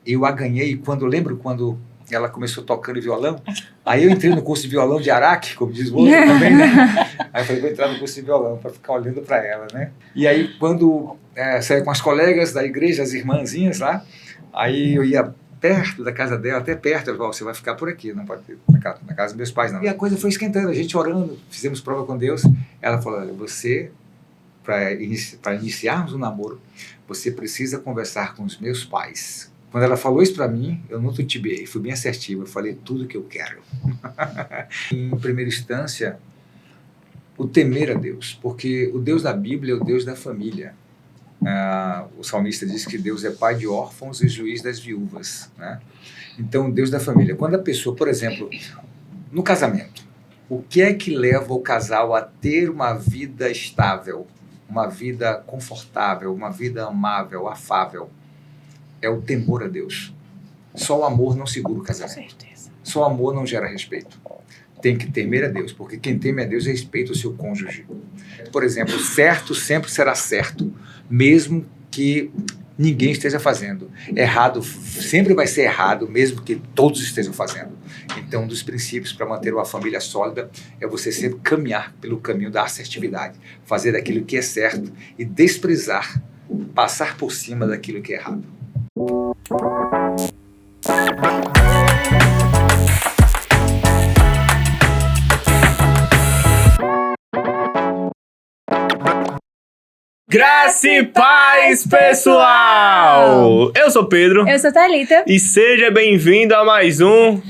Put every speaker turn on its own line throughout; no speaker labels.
eu a ganhei quando ela começou tocando violão. Aí eu entrei no curso de violão de Araque, como diz o outro também, né? Aí eu falei, vou entrar no curso de violão para ficar olhando para ela, né? E aí, quando saí com as colegas da igreja, as irmãzinhas lá, aí eu ia perto da casa dela, até perto, ela falou, você vai ficar por aqui, não pode ir na casa dos meus pais, não. E a coisa foi esquentando, a gente orando, fizemos prova com Deus. Ela falou, olha, você, para iniciarmos um namoro, você precisa conversar com os meus pais. Quando ela falou isso para mim, eu não titubeei, fui bem assertivo, eu falei tudo o que eu quero. Em primeira instância, o temer a Deus, porque o Deus da Bíblia é o Deus da família. O salmista diz que Deus é pai de órfãos e juiz das viúvas, né? Então, Deus da família. Quando a pessoa, por exemplo, no casamento, o que é que leva o casal a ter uma vida estável, uma vida confortável, uma vida amável, afável? É o temor a Deus. Só o amor não segura o casamento. Com certeza. Só o amor não gera respeito. Tem que temer a Deus, porque quem teme a Deus respeita o seu cônjuge. Por exemplo, certo sempre será certo, mesmo que ninguém esteja fazendo. Errado sempre vai ser errado, mesmo que todos estejam fazendo. Então, um dos princípios para manter uma família sólida é você sempre caminhar pelo caminho da assertividade, fazer aquilo que é certo e desprezar, passar por cima daquilo que é errado.
Graça e paz, pessoal! Eu sou Pedro.
Eu sou Thalita.
E seja bem-vindo a mais um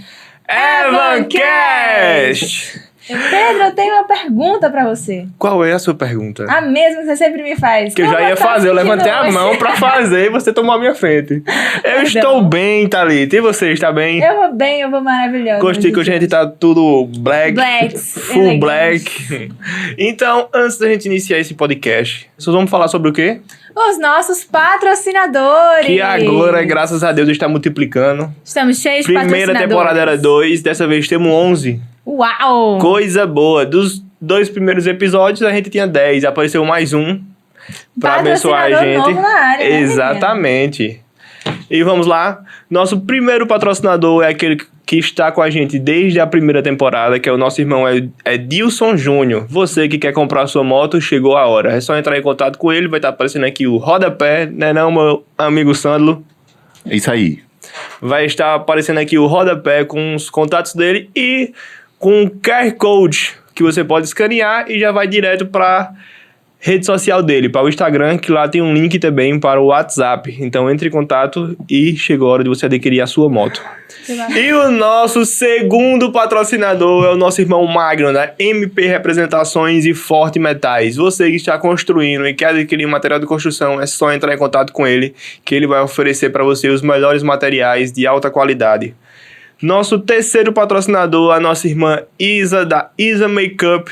Evancast!
Pedro, eu tenho uma pergunta pra você.
Qual é a sua pergunta?
A mesma que você sempre me faz.
Que eu já ia fazer, eu levantei a mão pra fazer e você tomou a minha frente. Eu estou bem, Thalita. E você, está bem?
Eu vou bem, eu vou maravilhosa.
Gostei que a gente tá tudo
Blacks.
Full black. Então, antes da gente iniciar esse podcast, nós vamos falar sobre o quê?
Os nossos patrocinadores.
Que agora, graças a Deus, está multiplicando.
Estamos cheios de patrocinadores.
Primeira temporada era 2, dessa vez temos 11.
Uau!
Coisa boa. Dos 2 primeiros episódios, a gente tinha 10. Apareceu mais um pra abençoar a gente.
Novo na área,
exatamente. E vamos lá. Nosso primeiro patrocinador é aquele que está com a gente desde a primeira temporada, que é o nosso irmão Edilson Júnior. Você que quer comprar sua moto, chegou a hora. É só entrar em contato com ele, vai estar aparecendo aqui o rodapé, né não, meu amigo Sandro?
É isso aí.
Vai estar aparecendo aqui o rodapé com os contatos dele e com um QR Code que você pode escanear e já vai direto para rede social dele, para o Instagram, que lá tem um link também para o WhatsApp. Então entre em contato e chegou a hora de você adquirir a sua moto. E o nosso segundo patrocinador é o nosso irmão Magno, da MP Representações e Forte Metais. Você que está construindo e quer adquirir material de construção, é só entrar em contato com ele, que ele vai oferecer para você os melhores materiais de alta qualidade. Nosso terceiro patrocinador, a nossa irmã Isa, da Isa Makeup.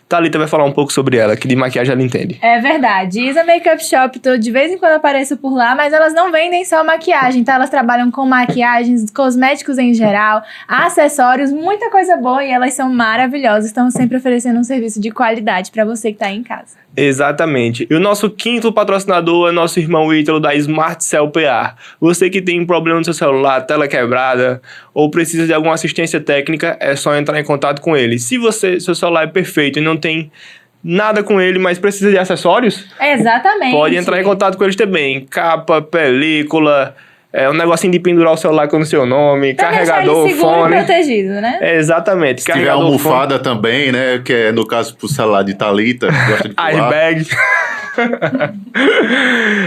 Thalita vai falar um pouco sobre ela, que de maquiagem ela entende.
É verdade. Isa Makeup Shop, de vez em quando apareço por lá, mas elas não vendem só maquiagem, tá? Elas trabalham com maquiagens, cosméticos em geral, acessórios, muita coisa boa e elas são maravilhosas. Estão sempre oferecendo um serviço de qualidade pra você que tá aí em casa.
Exatamente. E o nosso quinto patrocinador é nosso irmão Ítalo da Smart Cell PA. Você que tem um problema no seu celular, tela quebrada ou precisa de alguma assistência técnica, é só entrar em contato com ele. Se seu celular é perfeito e não tem nada com ele, mas precisa de acessórios,
exatamente,
pode entrar em contato com eles também. Capa, película, um negocinho de pendurar o celular com o seu nome, pra carregador,
ele seguro
fone.
E protegido, né?
Exatamente.
Se tiver almofada também, né? Que é no caso pro celular de Thalita, gosta de pular.
Airbag.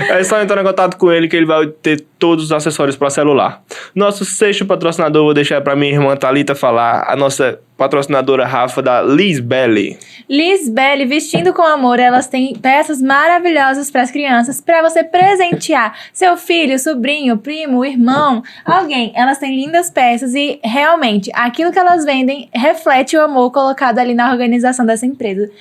É só entrar em contato com ele que ele vai ter todos os acessórios para celular. Nosso sexto patrocinador, vou deixar para minha irmã Thalita falar, a nossa patrocinadora Rafa da Lisbelli.
Lisbelli, vestindo com amor, elas têm peças maravilhosas para as crianças, para você presentear seu filho, sobrinho, primo, irmão, alguém. Elas têm lindas peças e realmente aquilo que elas vendem reflete o amor colocado ali na organização dessa empresa.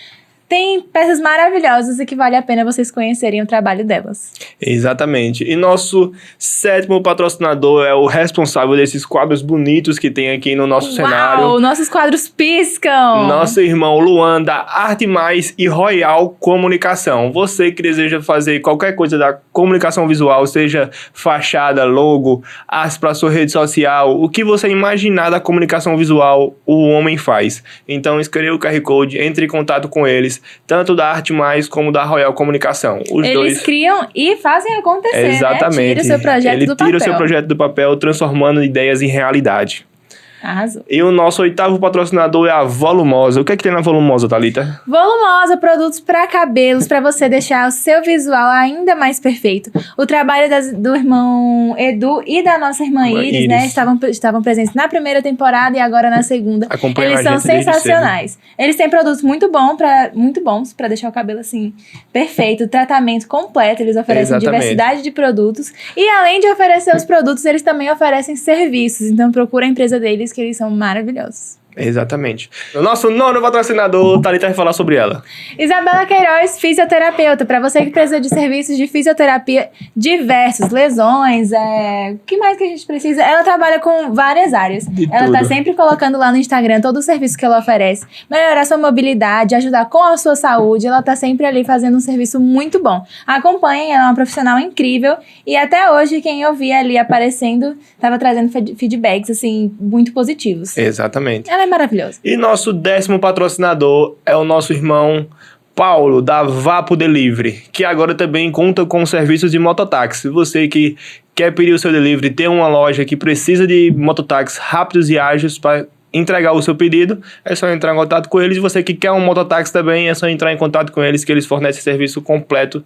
tem peças maravilhosas e que vale a pena vocês conhecerem o trabalho delas.
Exatamente. E nosso 7º patrocinador é o responsável desses quadros bonitos que tem aqui no nosso cenário.
Uau, nossos quadros piscam!
Nosso irmão Luan, da Arte Mais e Royal Comunicação. Você que deseja fazer qualquer coisa da comunicação visual, seja fachada, logo, arte para sua rede social, o que você imaginar da comunicação visual, o homem faz. Então, escaneie o QR Code, entre em contato com eles, tanto da Arte Mais como da Royal Comunicação.
Eles criam e fazem acontecer,
exatamente.
Né? Tira o seu projeto do papel.
Ele tira o seu projeto do papel, transformando ideias em realidade.
Arrasou.
E o nosso 8º patrocinador é a Volumosa. O que é que tem na Volumosa, Thalita?
Volumosa, produtos para cabelos, para você deixar o seu visual ainda mais perfeito. O trabalho do irmão Edu e da nossa irmã Iris, né? Estavam presentes na primeira temporada e agora na segunda.
Acompanha
Eles são sensacionais. Eles têm produtos muito bons para deixar o cabelo assim perfeito, tratamento completo. Eles oferecem diversidade de produtos e além de oferecer os produtos, eles também oferecem serviços. Então procura a empresa deles, que eles são maravilhosos.
Exatamente. O nosso 9º patrocinador, Thalita vai falar sobre ela.
Isabela Queiroz, fisioterapeuta. Para você que precisa de serviços de fisioterapia diversos, lesões, o que mais que a gente precisa? Ela trabalha com várias áreas. Ela tá sempre colocando lá no Instagram todo o serviço que ela oferece. Melhorar sua mobilidade, ajudar com a sua saúde. Ela tá sempre ali fazendo um serviço muito bom. Acompanhem, ela é uma profissional incrível. E até hoje, quem eu vi ali aparecendo, tava trazendo feedbacks, assim, muito positivos.
Exatamente.
Ela é maravilhosa.
E nosso 10º patrocinador é o nosso irmão Paulo, da Vapo Delivery, que agora também conta com serviços de mototáxi. Você que quer pedir o seu delivery, tem uma loja que precisa de mototáxis rápidos e ágeis para entregar o seu pedido, é só entrar em contato com eles. E você que quer um mototáxi também, é só entrar em contato com eles, que eles fornecem serviço completo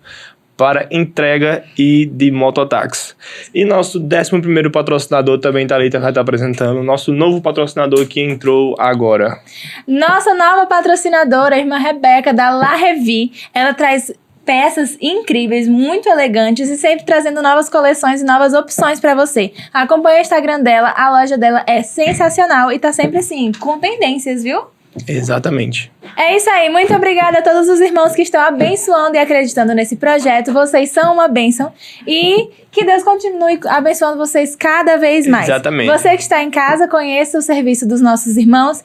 para entrega e de mototáxi. E nosso 11º patrocinador também, Thalita, vai estar apresentando, nosso novo patrocinador que entrou agora.
Nossa nova patrocinadora, a irmã Rebeca, da La Revi. Ela traz peças incríveis, muito elegantes e sempre trazendo novas coleções e novas opções para você. Acompanhe o Instagram dela, a loja dela é sensacional e tá sempre assim, com tendências, viu?
Exatamente.
É isso aí, muito obrigada a todos os irmãos que estão abençoando e acreditando nesse projeto. Vocês são uma bênção e que Deus continue abençoando vocês cada vez mais.
Exatamente.
Você que está em casa, conheça o serviço dos nossos irmãos.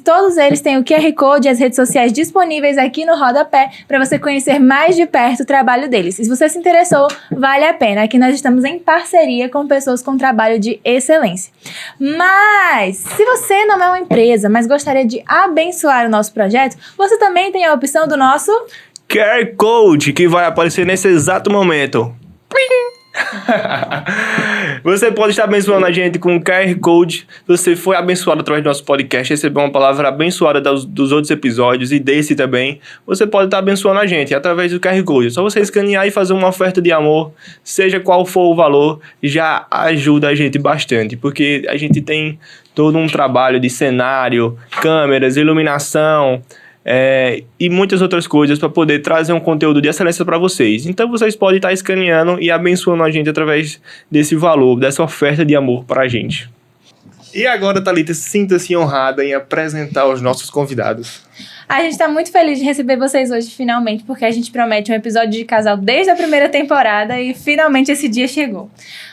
Todos eles têm o QR Code e as redes sociais disponíveis aqui no rodapé para você conhecer mais de perto o trabalho deles. E se você se interessou, vale a pena. Aqui nós estamos em parceria com pessoas com trabalho de excelência. Mas, se você não é uma empresa, mas gostaria de abençoar o nosso projeto, você também tem a opção do nosso
QR Code, que vai aparecer nesse exato momento. Você pode estar abençoando a gente com o QR Code. Se você foi abençoado através do nosso podcast, recebeu uma palavra abençoada dos outros episódios e desse também, você pode estar abençoando a gente através do QR Code. Só você escanear e fazer uma oferta de amor, seja qual for o valor, já ajuda a gente bastante, porque a gente tem todo um trabalho de cenário, câmeras, iluminação, e muitas outras coisas para poder trazer um conteúdo de excelência para vocês. Então vocês podem estar escaneando e abençoando a gente através desse valor, dessa oferta de amor para a gente. E agora, Thalita, sinta-se honrada em apresentar os nossos convidados.
A gente tá muito feliz de receber vocês hoje, finalmente, porque a gente promete um episódio de casal desde a primeira temporada e finalmente esse dia chegou.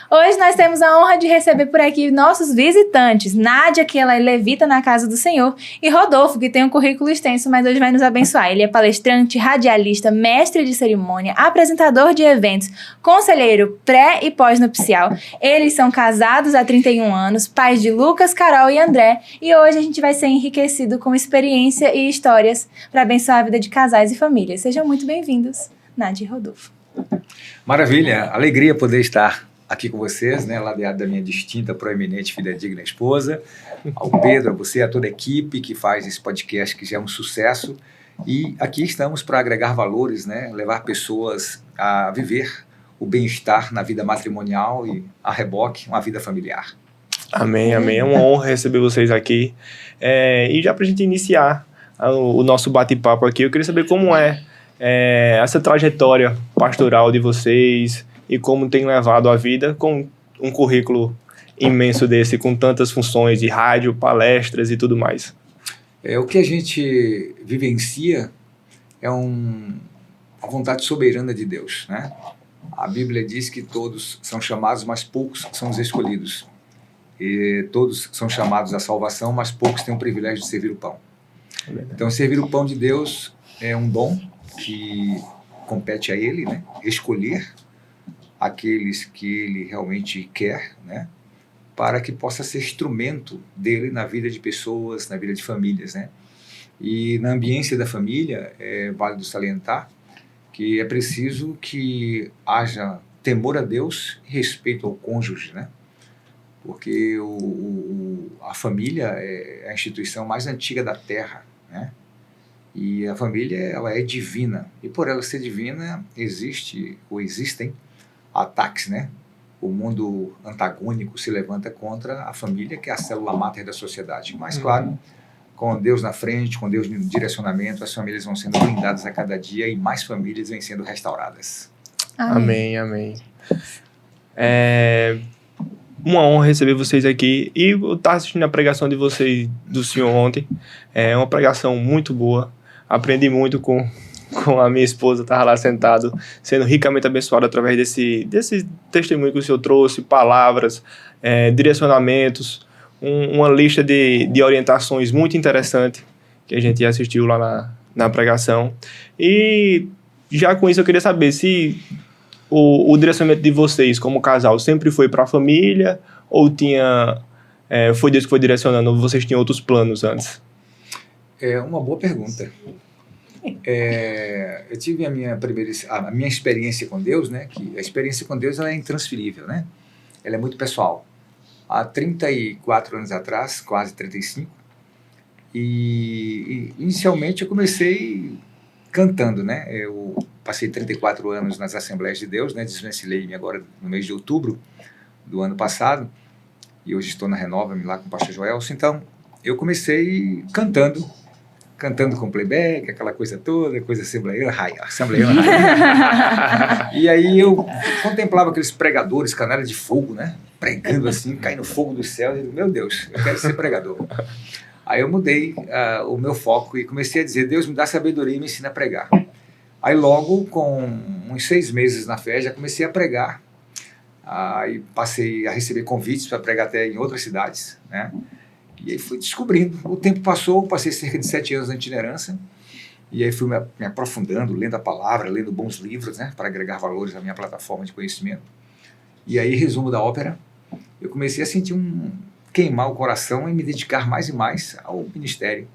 Hoje nós temos a honra de receber por aqui nossos visitantes, Nádia, que ela é levita na Casa do Senhor, e Rodolfo, que tem um currículo extenso, mas hoje vai nos abençoar. Ele é palestrante, radialista, mestre de cerimônia, apresentador de eventos, conselheiro pré- e pós-nupcial. Eles são casados há 31 anos, pais de Lucas, Carol e André, e hoje a gente vai ser enriquecido com experiência e histórias para abençoar a vida de casais e famílias. Sejam muito bem-vindos, Nádia e Rodolfo.
Maravilha, alegria poder estar aqui com vocês, né, ladeado da minha distinta, proeminente, fidedigna esposa, ao Pedro, a você, a toda a equipe que faz esse podcast, que já é um sucesso, e aqui estamos para agregar valores, né, levar pessoas a viver o bem-estar na vida matrimonial e, a reboque, uma vida familiar.
Amém, amém. É uma honra receber vocês aqui. E já para a gente iniciar o nosso bate-papo aqui, eu queria saber como é essa trajetória pastoral de vocês e como tem levado a vida com um currículo imenso desse, com tantas funções de rádio, palestras e tudo mais.
O que a gente vivencia é a vontade soberana de Deus, né? A Bíblia diz que todos são chamados, mas poucos são os escolhidos. E todos são chamados à salvação, mas poucos têm o privilégio de servir o pão. Então, servir o pão de Deus é um dom que compete a Ele, né? Escolher aqueles que Ele realmente quer, né? Para que possa ser instrumento dele na vida de pessoas, na vida de famílias, né? E na ambiência da família, é válido salientar que é preciso que haja temor a Deus e respeito ao cônjuge, né? Porque a família é a instituição mais antiga da Terra, né? E a família, ela é divina. E por ela ser divina, existem ataques, né? O mundo antagônico se levanta contra a família, que é a célula máter da sociedade. Mas, claro, com Deus na frente, com Deus no direcionamento, as famílias vão sendo blindadas a cada dia e mais famílias vêm sendo restauradas.
Amém, amém. É uma honra receber vocês aqui. E eu estava assistindo a pregação de vocês, do senhor ontem. É uma pregação muito boa. Aprendi muito com a minha esposa, estava lá sentado, sendo ricamente abençoado através desse testemunho que o senhor trouxe, palavras, direcionamentos, uma lista de orientações muito interessante que a gente assistiu lá na pregação. E já com isso eu queria saber se o direcionamento de vocês como casal sempre foi para a família ou foi Deus que foi direcionando, ou vocês tinham outros planos antes?
É uma boa pergunta. Eu tive a minha experiência com Deus, né? Que a experiência com Deus ela é intransferível, né? Ela é muito pessoal. Há 34 anos atrás, quase 35, e inicialmente eu comecei cantando, né? Eu passei 34 anos nas Assembleias de Deus, né? Desvencilhei-me agora no mês de outubro do ano passado, e hoje estou na Renova-me lá com o pastor Joelson. Então, eu comecei cantando com playback, aquela coisa toda, coisa assembleiana. E aí eu contemplava aqueles pregadores, canalha de fogo, né? Pregando assim, caindo fogo do céu. E eu, meu Deus, eu quero ser pregador. Aí eu mudei o meu foco e comecei a dizer, Deus me dá sabedoria e me ensina a pregar. Aí logo, com uns 6 meses na fé, já comecei a pregar. Aí passei a receber convites para pregar até em outras cidades, né? E aí fui descobrindo. O tempo passou, passei cerca de 7 anos na itinerância, e aí fui me aprofundando, lendo a palavra, lendo bons livros, né, para agregar valores à minha plataforma de conhecimento. E aí, resumo da ópera, eu comecei a sentir queimar o coração e me dedicar mais e mais ao ministério.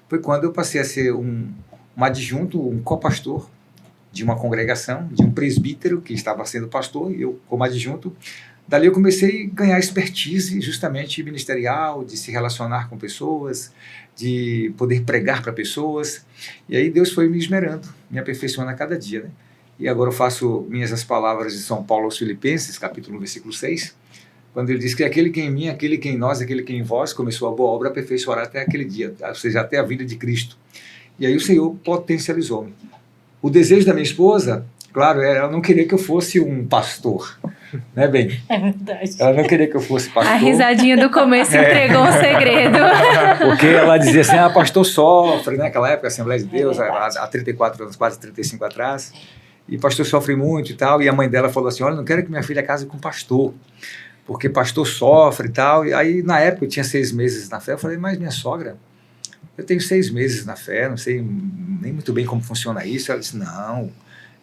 Foi quando eu passei a ser um adjunto, um copastor de uma congregação, de um presbítero que estava sendo pastor, e eu como adjunto. Dali eu comecei a ganhar expertise justamente ministerial, de se relacionar com pessoas, de poder pregar para pessoas. E aí Deus foi me esmerando, me aperfeiçoando a cada dia, né? E agora eu faço minhas as palavras de São Paulo aos Filipenses, capítulo 1, versículo 6, quando ele diz que aquele que em mim, aquele que em nós, aquele que em vós começou a boa obra, aperfeiçoará até aquele dia, ou seja, até a vinda de Cristo. E aí o Senhor potencializou-me. O desejo da minha esposa, claro, ela não queria que eu fosse um pastor, né, bem?
É verdade.
Ela não queria que eu fosse pastor.
A risadinha do começo entregou um segredo.
Porque ela dizia assim, pastor sofre, né? Naquela época, Assembleia de Deus, há 34 anos, quase 35 atrás, e pastor sofre muito e tal, e a mãe dela falou assim, olha, não quero que minha filha case com pastor, porque pastor sofre e tal. E aí, na época, eu tinha 6 meses na fé, eu falei, mas minha sogra, eu tenho 6 meses na fé, não sei nem muito bem como funciona isso. Ela disse, não,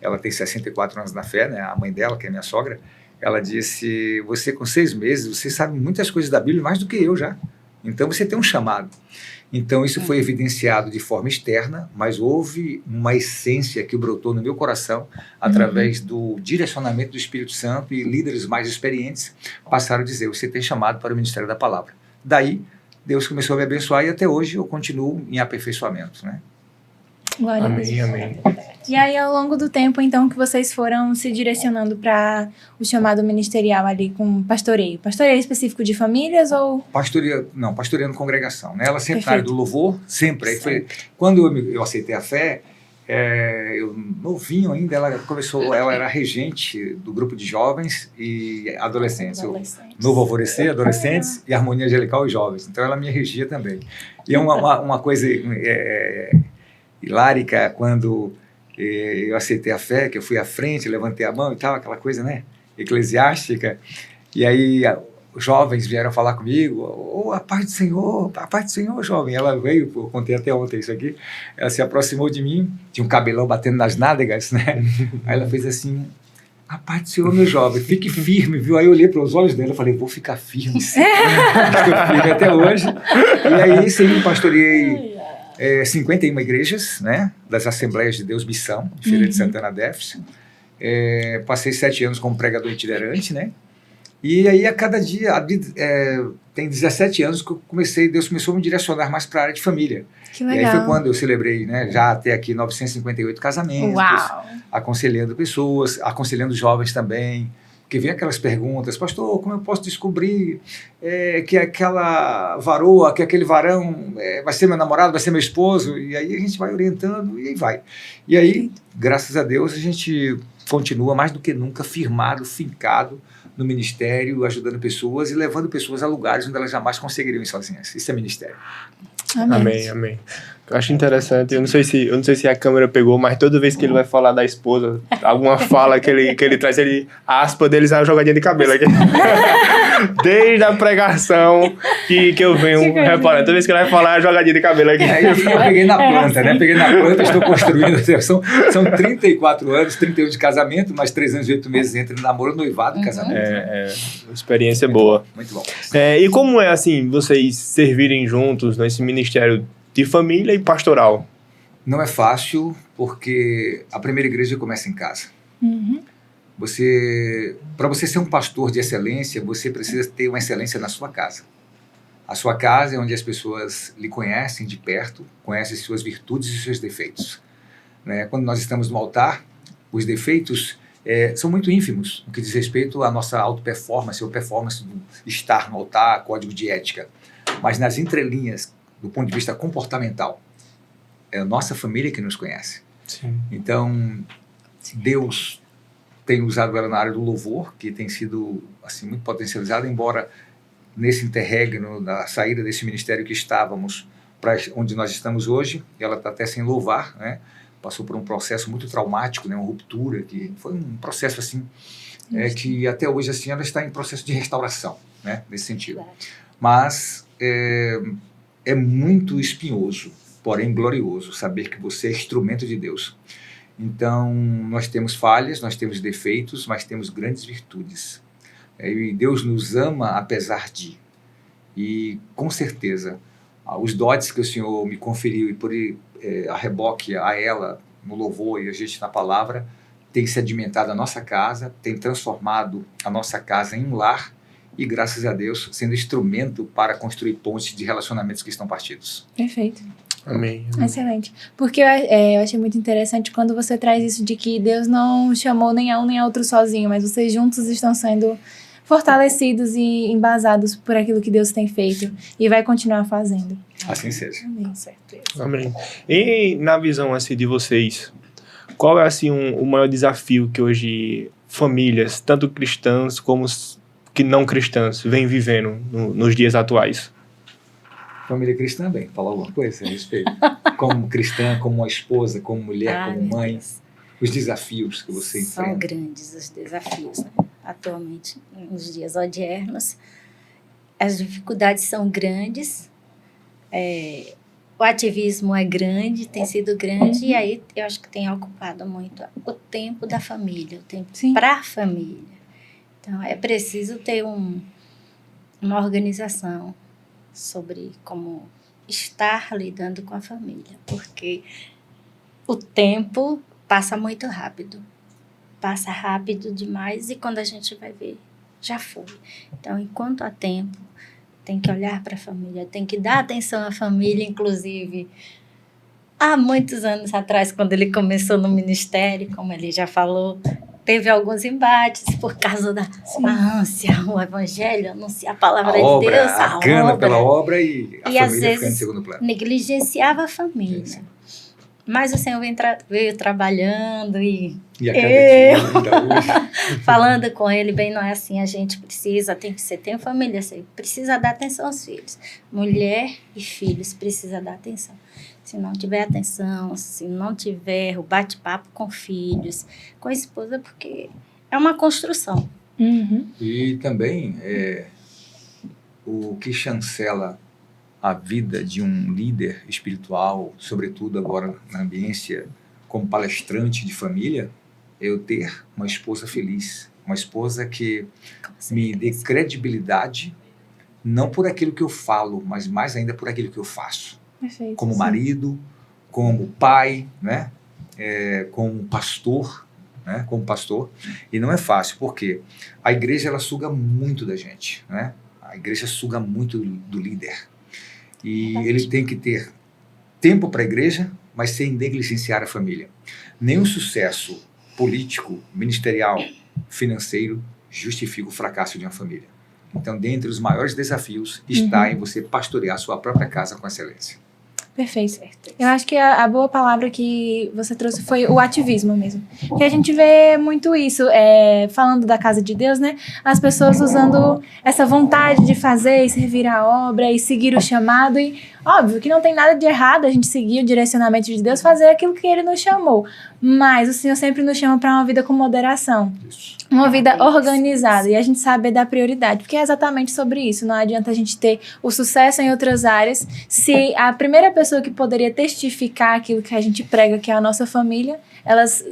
ela tem 64 anos na fé, né? A mãe dela, que é minha sogra, ela disse, você com 6 meses, você sabe muitas coisas da Bíblia, mais do que eu já. Então você tem um chamado. Então isso foi evidenciado de forma externa, mas houve uma essência que brotou no meu coração através do direcionamento do Espírito Santo, e líderes mais experientes passaram a dizer, você tem chamado para o Ministério da Palavra. Daí Deus começou a me abençoar e até hoje eu continuo em aperfeiçoamento, né?
Glória a Deus.
Amém, amém.
E aí, ao longo do tempo, então, que vocês foram se direcionando para o chamado ministerial ali com pastoreio? Pastoreio específico de famílias ou... Pastoreando congregação, né? Ela sempre na área do louvor, sempre. Aí foi, quando eu aceitei a fé, eu novinho ainda, ela era regente do grupo de jovens e adolescentes. Novo Alvorecer, adolescentes, e Harmonia Angelical e jovens. Então ela me regia também. E é uma coisa
hilárica quando eu aceitei a fé, que eu fui à frente, levantei a mão e tal, aquela coisa, né, eclesiástica. E aí os jovens vieram falar comigo, a paz do Senhor, jovem. Ela veio, eu contei até ontem isso aqui, ela se aproximou de mim, tinha um cabelão batendo nas nádegas, né? Aí ela fez assim, a paz do Senhor, meu jovem, fique firme, viu? Aí eu olhei para os olhos dela e falei, vou ficar firme, sim. Estou firme até hoje. E aí, sim, pastoreei 51 igrejas, né? Das Assembleias de Deus Missão, de Feira de Santana Defes. Passei 7 anos como pregador itinerante, né? E aí, a cada dia, tem 17 anos que Deus começou a me direcionar mais para a área de família.
Que legal.
E aí foi quando eu celebrei, né, já até aqui 958 casamentos,
Uau.
aconselhando pessoas, aconselhando jovens também, porque vem aquelas perguntas, pastor, como eu posso descobrir que aquela varoa, que aquele varão vai ser meu namorado, vai ser meu esposo? E aí a gente vai orientando e aí vai. E aí, graças a Deus, a gente continua mais do que nunca firmado, fincado no ministério, ajudando pessoas e levando pessoas a lugares onde elas jamais conseguiriam ir sozinhas. Isso é ministério.
Amém. Eu acho interessante, eu não sei se a câmera pegou, mas toda vez que ele vai falar da esposa, alguma fala que ele traz, a aspa deles é uma jogadinha de cabelo aqui. Desde a pregação que eu venho reparando, toda vez que ele vai falar, é uma jogadinha de cabelo aqui.
Aí eu peguei na planta, né? Peguei na planta, estou construindo. São 34 anos, 31 de casamento, mais 3 anos e 8 meses entre namoro, noivado e casamento.
Uma experiência boa.
Muito bom.
E como é, assim, vocês servirem juntos nesse ministério de família e pastoral?
Não é fácil, porque a primeira igreja começa em casa. Para você ser um pastor de excelência, você precisa ter uma excelência na sua casa. A sua casa é onde as pessoas lhe conhecem de perto, conhecem suas virtudes e seus defeitos. Né? Quando nós estamos no altar, os defeitos são muito ínfimos, no que diz respeito à nossa auto-performance, ou performance do estar no altar, código de ética. Mas nas entrelinhas, do ponto de vista comportamental, é a nossa família que nos conhece.
Sim.
Então, Deus tem usado ela na área do louvor, que tem sido assim, muito potencializada, embora nesse interregno, na saída desse ministério que estávamos para onde nós estamos hoje, ela está até sem louvar, né? Passou por um processo muito traumático, né? Uma ruptura, que foi um processo assim, que até hoje assim, ela está em processo de restauração, né? Nesse sentido. Mas é muito espinhoso, porém glorioso, saber que você é instrumento de Deus. Então, nós temos falhas, nós temos defeitos, mas temos grandes virtudes. E Deus nos ama apesar de. E, com certeza, os dotes que o Senhor me conferiu e por a reboque a ela, no louvor e a gente na palavra, tem sedimentado a nossa casa, tem transformado a nossa casa em um lar, e, graças a Deus, sendo instrumento para construir pontes de relacionamentos que estão partidos.
Perfeito.
Amém.
Excelente. Porque eu achei muito interessante quando você traz isso de que Deus não chamou nem a um nem a outro sozinho, mas vocês juntos estão sendo fortalecidos e embasados por aquilo que Deus tem feito e vai continuar fazendo.
Assim seja.
Amém, certeza.
Amém. E na visão assim, de vocês, qual é assim, o maior desafio que hoje famílias, tanto cristãs como que não cristãs, vêm vivendo nos dias atuais?
Família cristã, bem, fala alguma coisa a respeito? Como cristã, como uma esposa, como mulher, como mãe, os desafios que você enfrenta.
São grandes os desafios, né? Atualmente, nos dias odiernos, as dificuldades são grandes, o ativismo é grande, tem sido grande, e aí eu acho que tem ocupado muito o tempo da família, o tempo para a família. Então, é preciso ter uma organização sobre como estar lidando com a família, porque o tempo passa muito rápido. Passa rápido demais e quando a gente vai ver, já foi. Então, enquanto há tempo, tem que olhar para a família, tem que dar atenção à família, inclusive. Há muitos anos atrás, quando ele começou no ministério, como ele já falou, teve alguns embates por causa da ânsia, o evangelho, anunciar a palavra de Deus,
a gana pela obra e a família
às vezes
ficando em segundo plano.
Negligenciava a família.
Sim.
Mas o Senhor veio trabalhando e
a cada dia, ainda hoje.
falando com ele, bem, não é assim, a gente precisa, você tem família, você precisa dar atenção aos filhos. Mulher e filhos precisa dar atenção. Se não tiver atenção, se não tiver o bate-papo com filhos, com a esposa, porque é uma construção.
E também o que chancela a vida de um líder espiritual, sobretudo agora na ambiência como palestrante de família, é eu ter uma esposa feliz, uma esposa que me dê credibilidade, não por aquilo que eu falo, mas mais ainda por aquilo que eu faço.
Perfeito.
Como marido, como pai, né? Como pastor, né? Como pastor. E não é fácil, porque a igreja ela suga muito da gente, né? A igreja suga muito do líder. E ele tem que ter tempo para a igreja, mas sem negligenciar a família. Nenhum sucesso político, ministerial, financeiro justifica o fracasso de uma família. Então, dentre os maiores desafios está em você pastorear sua própria casa com excelência.
Perfeito. Eu acho que a boa palavra que você trouxe foi o ativismo mesmo. Porque a gente vê muito isso, falando da casa de Deus, né? As pessoas usando essa vontade de fazer e servir a obra e seguir o chamado. E óbvio que não tem nada de errado a gente seguir o direcionamento de Deus, fazer aquilo que Ele nos chamou. Mas o Senhor sempre nos chama para uma vida com moderação.
Isso.
Uma vida organizada, e a gente sabe dar prioridade, porque é exatamente sobre isso. Não adianta a gente ter o sucesso em outras áreas se a primeira pessoa que poderia testificar aquilo que a gente prega, que é a nossa família, elas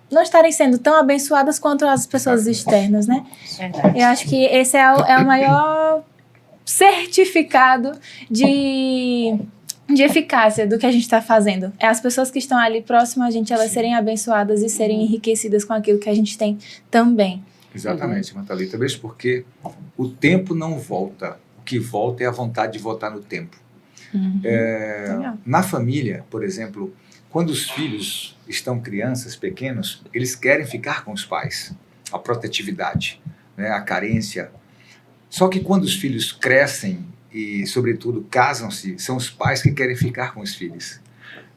não estarem sendo tão abençoadas quanto as pessoas externas, né?
Verdade.
Eu acho que esse é o maior certificado de eficácia do que a gente está fazendo. É as pessoas que estão ali próximas a gente, elas serem abençoadas e serem enriquecidas com aquilo que a gente tem também.
Exatamente, Thalita. Mesmo porque o tempo não volta. O que volta é a vontade de voltar no tempo. Na família, por exemplo, quando os filhos estão crianças, pequenos, eles querem ficar com os pais. A protetividade, né, a carência. Só que quando os filhos crescem e, sobretudo, casam-se, são os pais que querem ficar com os filhos.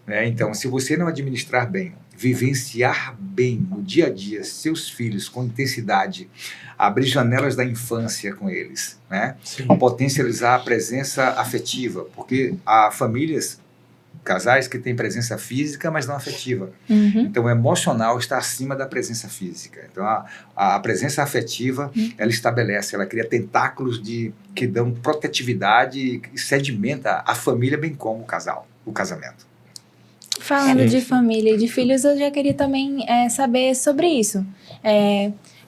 Né? Então, se você não administrar bem, vivenciar bem no dia a dia seus filhos com intensidade, abrir janelas da infância com eles, né? Potencializar a presença afetiva, porque há famílias, casais que têm presença física, mas não afetiva. Então, o emocional está acima da presença física. Então, a presença afetiva, ela estabelece, ela cria tentáculos que dão protetividade e sedimenta a família, bem como o casamento.
Falando de família e de filhos, eu já queria também saber sobre isso.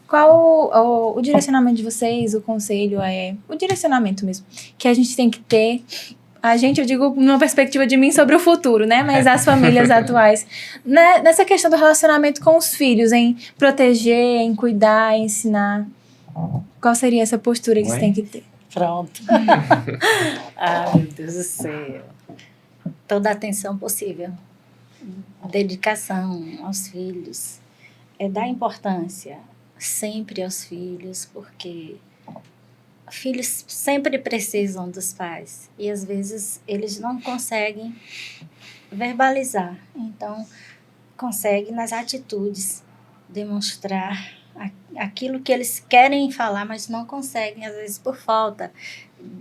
Qual o direcionamento de vocês, o conselho, o direcionamento mesmo, que a gente tem que ter. A gente, eu digo numa perspectiva de mim sobre o futuro, né? Mas as famílias atuais. Nessa questão do relacionamento com os filhos, em proteger, em cuidar, em ensinar. Qual seria essa postura que você tem que ter?
Pronto. Ai, meu Deus do céu. Toda a atenção possível. Dedicação aos filhos. Dar importância sempre aos filhos, porque filhos sempre precisam dos pais e às vezes eles não conseguem verbalizar, então conseguem nas atitudes demonstrar aquilo que eles querem falar, mas não conseguem, às vezes por falta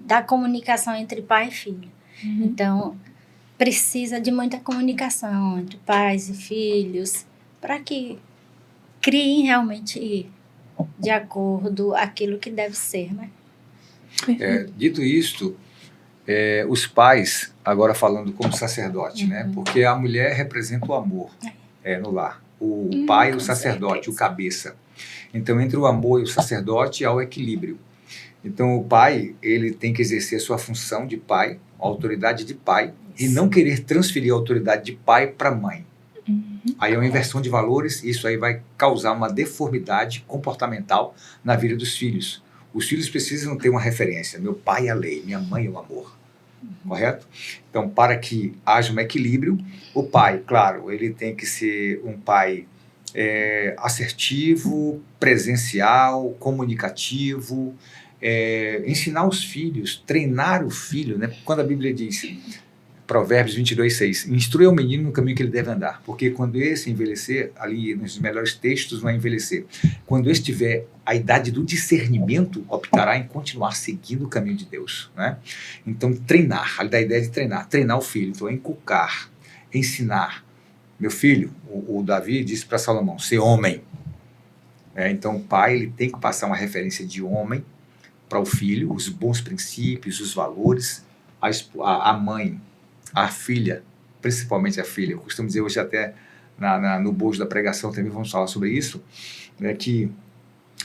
da comunicação entre pai e filho. Então precisa de muita comunicação entre pais e filhos para que criem realmente de acordo aquilo que deve ser, né?
Dito isto, os pais, agora falando como sacerdote, né? Porque a mulher representa o amor no lar. O pai, o sacerdote, o cabeça. Então, entre o amor e o sacerdote há o equilíbrio. Então, o pai, ele tem que exercer a sua função de pai, a autoridade de pai, e não querer transferir a autoridade de pai para mãe. Aí é uma inversão de valores, e isso aí vai causar uma deformidade comportamental na vida dos filhos. Os filhos precisam ter uma referência. Meu pai é a lei, minha mãe é o amor. Correto? Então, para que haja um equilíbrio, o pai, claro, ele tem que ser um pai assertivo, presencial, comunicativo, ensinar os filhos, treinar o filho, né? Quando a Bíblia diz, Provérbios 22:6, instrui o menino no caminho que ele deve andar, porque quando esse envelhecer, ali nos melhores textos vai envelhecer, quando esse tiver a idade do discernimento, optará em continuar seguindo o caminho de Deus, né? Então, treinar, a ideia de treinar o filho, então inculcar ensinar. Meu filho, o Davi, disse para Salomão, ser homem. Então o pai ele tem que passar uma referência de homem para o filho, os bons princípios, os valores. A mãe, a filha, principalmente a filha. Eu costumo dizer hoje até no bojo da pregação também vamos falar sobre isso, que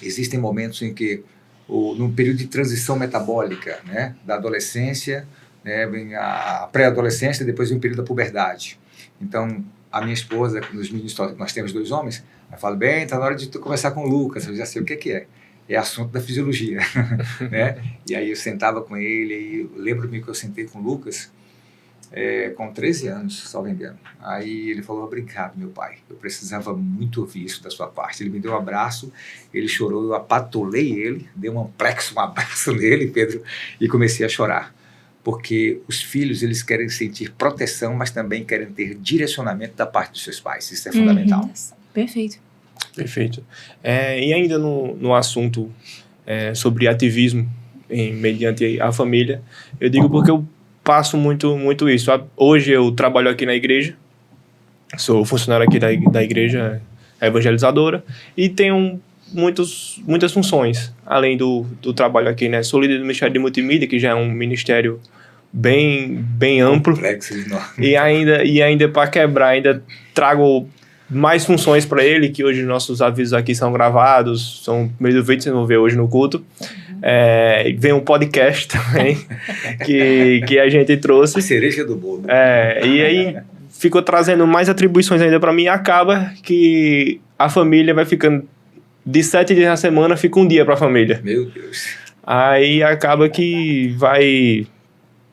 existem momentos em que, num período de transição metabólica, da adolescência, vem a pré-adolescência e depois vem o período da puberdade. Então, a minha esposa, nos meninos, nós temos 2 homens, ela fala, bem, está na hora de tu conversar com o Lucas, eu já sei o que é. É assunto da fisiologia, E aí eu sentava com ele, e lembro-me que eu sentei com o Lucas, com 13 anos, salvo engano. Aí ele falou, obrigado, meu pai, eu precisava muito ouvir isso da sua parte. Ele me deu um abraço, ele chorou, eu apatolei ele, dei um abraço nele, Pedro, e comecei a chorar. Porque os filhos, eles querem sentir proteção, mas também querem ter direcionamento da parte dos seus pais. Isso é fundamental.
Perfeito.
Perfeito. E ainda no assunto sobre ativismo mediante a família, eu digo porque eu passo muito isso. Hoje eu trabalho aqui na igreja, sou funcionário aqui da igreja evangelizadora e tenho muitas funções, além do trabalho aqui, Sou líder do Ministério de Multimídia, que já é um ministério bem amplo.
Complexo,
e ainda para quebrar, ainda trago mais funções para ele, que hoje nossos avisos aqui são gravados, são meio do vídeo que vocês vão ver hoje no culto. Vem um podcast também, que a gente trouxe.
A cereja do bolo.
E aí ficou trazendo mais atribuições ainda para mim, e acaba que a família vai ficando de 7 dias na semana, fica um dia para a família.
Meu Deus.
Aí acaba que vai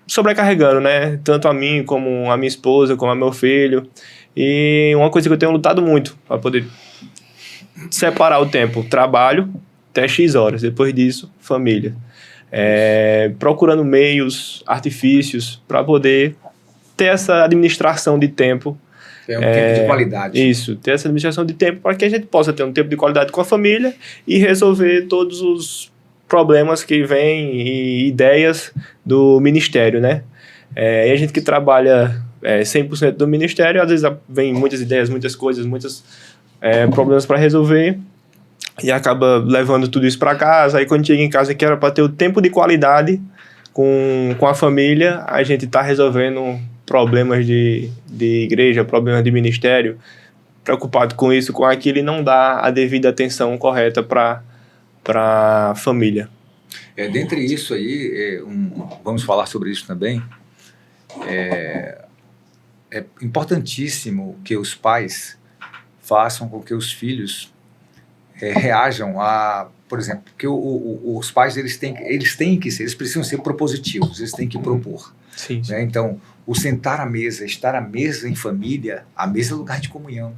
sobrecarregando, Tanto a mim, como a minha esposa, como a meu filho. E uma coisa que eu tenho lutado muito, para poder separar o tempo. Trabalho, até X horas. Depois disso, família. Procurando meios, artifícios, para poder ter essa administração de tempo.
Tempo de qualidade.
Isso, ter essa administração de tempo para que a gente possa ter um tempo de qualidade com a família e resolver todos os problemas que vêm e ideias do ministério, E a gente que trabalha 100% do ministério, às vezes vem muitas ideias, muitas coisas, muitos problemas para resolver e acaba levando tudo isso para casa. Aí quando chega em casa, que era para ter o tempo de qualidade com a família, a gente está resolvendo problemas de igreja, problemas de ministério, preocupado com isso, com aquilo, e não dá a devida atenção correta para a família.
Dentre isso aí, vamos falar sobre isso também, é importantíssimo que os pais façam com que os filhos reajam a, por exemplo, porque os pais eles precisam ser propositivos, eles têm que propor.
Sim.
Então, o sentar à mesa, estar à mesa em família, a mesa é lugar de comunhão.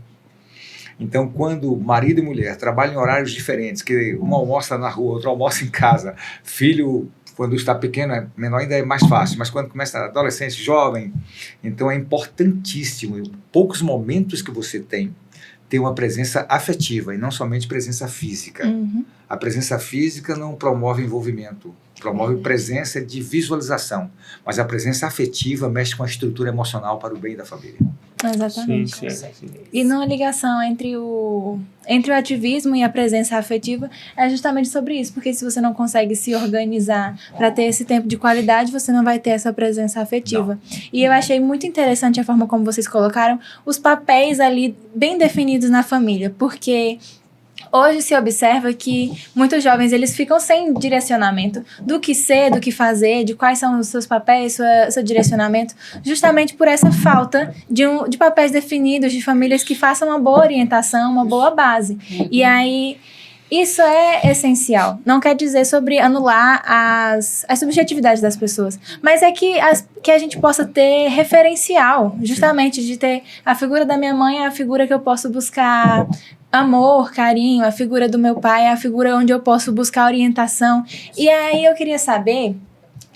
Então, quando marido e mulher trabalham em horários diferentes, que um almoça na rua, outro almoça em casa, filho, quando está pequeno, menor ainda é mais fácil, mas quando começa a adolescência, jovem, então é importantíssimo, em poucos momentos que você tem, ter uma presença afetiva e não somente presença física. A presença física não promove envolvimento, promove presença de visualização, mas a presença afetiva mexe com a estrutura emocional para o bem da família.
Exatamente.
Sim.
E numa ligação entre o ativismo e a presença afetiva é justamente sobre isso, porque se você não consegue se organizar para ter esse tempo de qualidade, você não vai ter essa presença afetiva. Não. E eu achei muito interessante a forma como vocês colocaram os papéis ali bem definidos na família, porque hoje se observa que muitos jovens eles ficam sem direcionamento do que ser, do que fazer, de quais são os seus papéis, seu direcionamento, justamente por essa falta de papéis definidos, de famílias que façam uma boa orientação, uma boa base. E aí, isso é essencial. Não quer dizer sobre anular as subjetividades das pessoas, mas é que a gente possa ter referencial, justamente de ter a figura da minha mãe, é a figura que eu posso buscar amor, carinho, a figura do meu pai é a figura onde eu posso buscar orientação. E aí eu queria saber,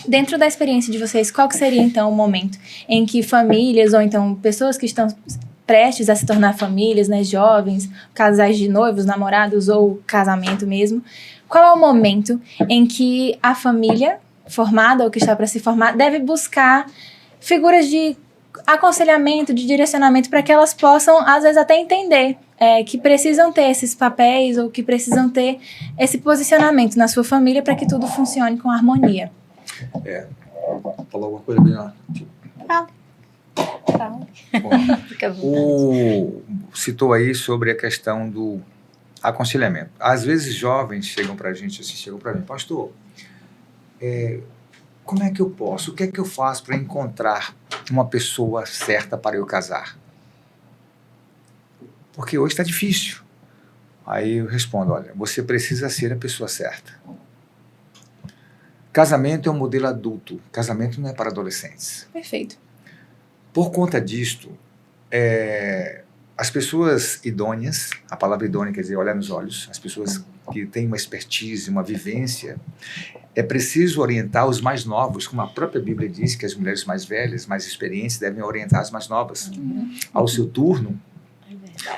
dentro da experiência de vocês, qual que seria então o momento em que famílias ou então pessoas que estão prestes a se tornar famílias, jovens, casais de noivos, namorados ou casamento mesmo, qual é o momento em que a família formada ou que está para se formar deve buscar figuras de aconselhamento, de direcionamento, para que elas possam, às vezes, até entender que precisam ter esses papéis ou que precisam ter esse posicionamento na sua família para que tudo funcione com harmonia.
Falou alguma coisa, Bina?
Fica à vontade.
Citou aí sobre a questão do aconselhamento. Às vezes jovens chegam para a gente, assim, chegam para mim, pastor, como é que eu posso, o que é que eu faço para encontrar uma pessoa certa para eu casar? Porque hoje está difícil. Aí eu respondo, olha, você precisa ser a pessoa certa. Casamento é um modelo adulto, casamento não é para adolescentes.
Perfeito.
Por conta disto, as pessoas idôneas, a palavra idônea quer dizer olhar nos olhos, as pessoas que têm uma expertise, uma vivência, é preciso orientar os mais novos, como a própria Bíblia diz que as mulheres mais velhas, mais experientes, devem orientar as mais novas. Ao seu turno,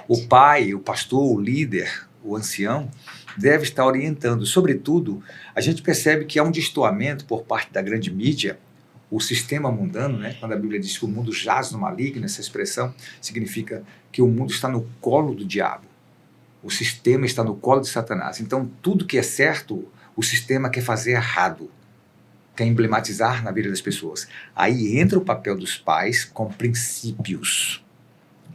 o pai, o pastor, o líder, o ancião, deve estar orientando. Sobretudo, a gente percebe que há um destoamento por parte da grande mídia, o sistema mundano, né? Quando a Bíblia diz que o mundo jaz no maligno, essa expressão significa que o mundo está no colo do diabo. O sistema está no colo de Satanás. Então, tudo que é certo, o sistema quer fazer errado, quer emblematizar na vida das pessoas. Aí entra o papel dos pais com princípios.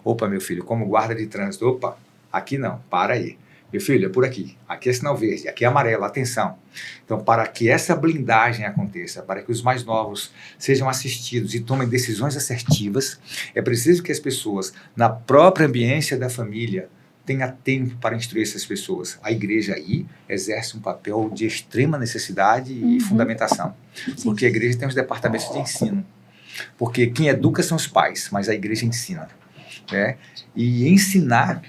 Opa, meu filho, como guarda de trânsito, opa, aqui não, para aí. Meu filho, é por aqui. Aqui é sinal verde, aqui é amarelo, atenção. Então, para que essa blindagem aconteça, para que os mais novos sejam assistidos e tomem decisões assertivas, é preciso que as pessoas, na própria ambiência da família, tenham tempo para instruir essas pessoas. A igreja aí exerce um papel de extrema necessidade e fundamentação. Porque a igreja tem os departamentos de ensino. Porque quem educa são os pais, mas a igreja ensina. Né? E ensinar...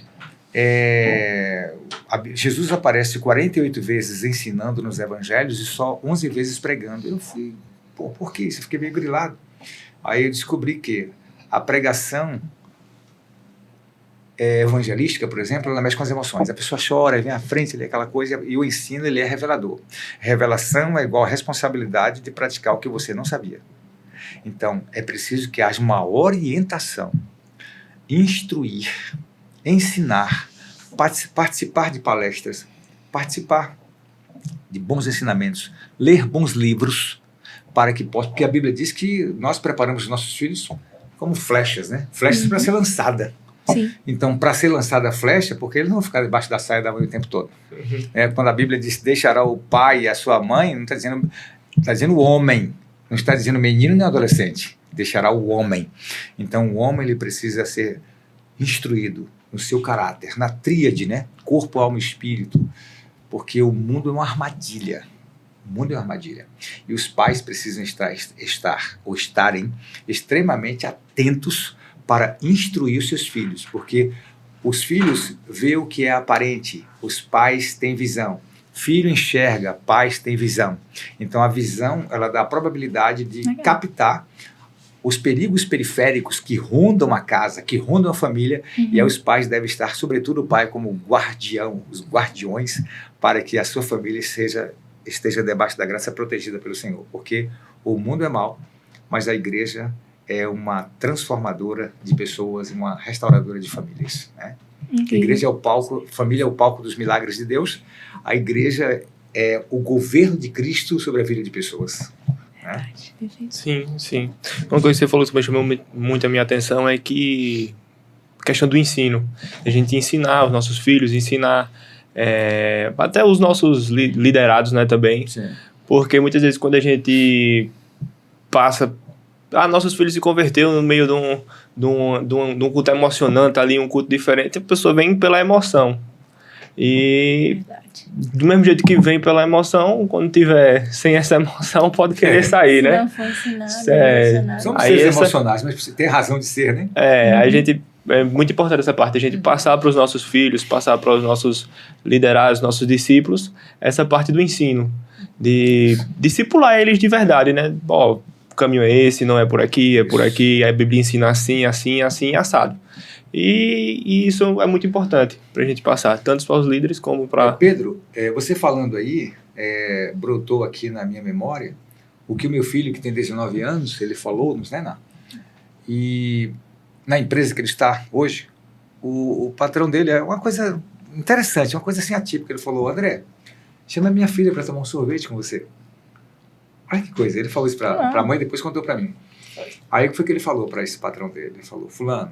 Jesus aparece 48 vezes ensinando nos evangelhos e só 11 vezes pregando. Eu fui, por que isso? Eu fiquei meio grilado. Aí eu descobri que a pregação evangelística, por exemplo, ela mexe com as emoções. A pessoa chora, vem à frente, lê aquela coisa, e o ensino ele é revelador. Revelação é igual a responsabilidade de praticar o que você não sabia. Então, é preciso que haja uma orientação, instruir, ensinar, participar de palestras, participar de bons ensinamentos, ler bons livros, para que possa, porque a Bíblia diz que nós preparamos os nossos filhos como flechas, né? Flechas para ser lançada.
Sim.
Então, para ser lançada a flecha, porque eles não vão ficar debaixo da saia da mãe o tempo todo. Quando a Bíblia diz deixará o pai e a sua mãe, não está dizendo o homem, não está dizendo menino nem adolescente, deixará o homem. Então, o homem ele precisa ser instruído no seu caráter, na tríade, né? Corpo, alma e espírito, porque o mundo é uma armadilha. O mundo é uma armadilha. E os pais precisam estarem extremamente atentos para instruir os seus filhos, porque os filhos veem o que é aparente, os pais têm visão. Filho enxerga, pais têm visão. Então a visão, ela dá a probabilidade de captar os perigos periféricos que rondam a casa, que rondam a família, e aí os pais devem estar, sobretudo o pai, como guardião, os guardiões, para que a sua família esteja debaixo da graça protegida pelo Senhor. Porque o mundo é mau, mas a igreja é uma transformadora de pessoas, uma restauradora de famílias. Né? A igreja é o palco, família é o palco dos milagres de Deus, a igreja é o governo de Cristo sobre a vida de pessoas. Né?
Sim, sim. Uma coisa que você falou que também chamou muito a minha atenção é que a questão do ensino. A gente ensinar os nossos filhos, ensinar até os nossos liderados, né, também. Sim. Porque muitas vezes quando a gente passa... nossos filhos se converteram no meio de um culto emocionante ali, um culto diferente, a pessoa vem pela emoção. E do mesmo jeito que vem pela emoção, quando tiver sem essa emoção, pode querer sair, né?
Se não for ensinado,
somos seres emocionais, mas tem razão de ser, né?
A gente, é muito importante essa parte, a gente passar para os nossos filhos, passar para os nossos liderados, nossos discípulos, essa parte do ensino, de discipular eles de verdade, né? O caminho é esse, não é por aqui, é por aqui, a Bíblia ensina assim, assim, assim, assado. E isso é muito importante para a gente passar, tanto para os líderes como para...
Pedro, você falando aí, brotou aqui na minha memória o que o meu filho, que tem 19 anos, ele falou, não sei, não. E na empresa que ele está hoje, o patrão dele é uma coisa interessante, uma coisa assim atípica. Ele falou: André, chama minha filha para tomar um sorvete com você. Olha que coisa. Ele falou isso para a mãe e depois contou para mim. Aí o que foi que ele falou para esse patrão dele? Ele falou: fulano,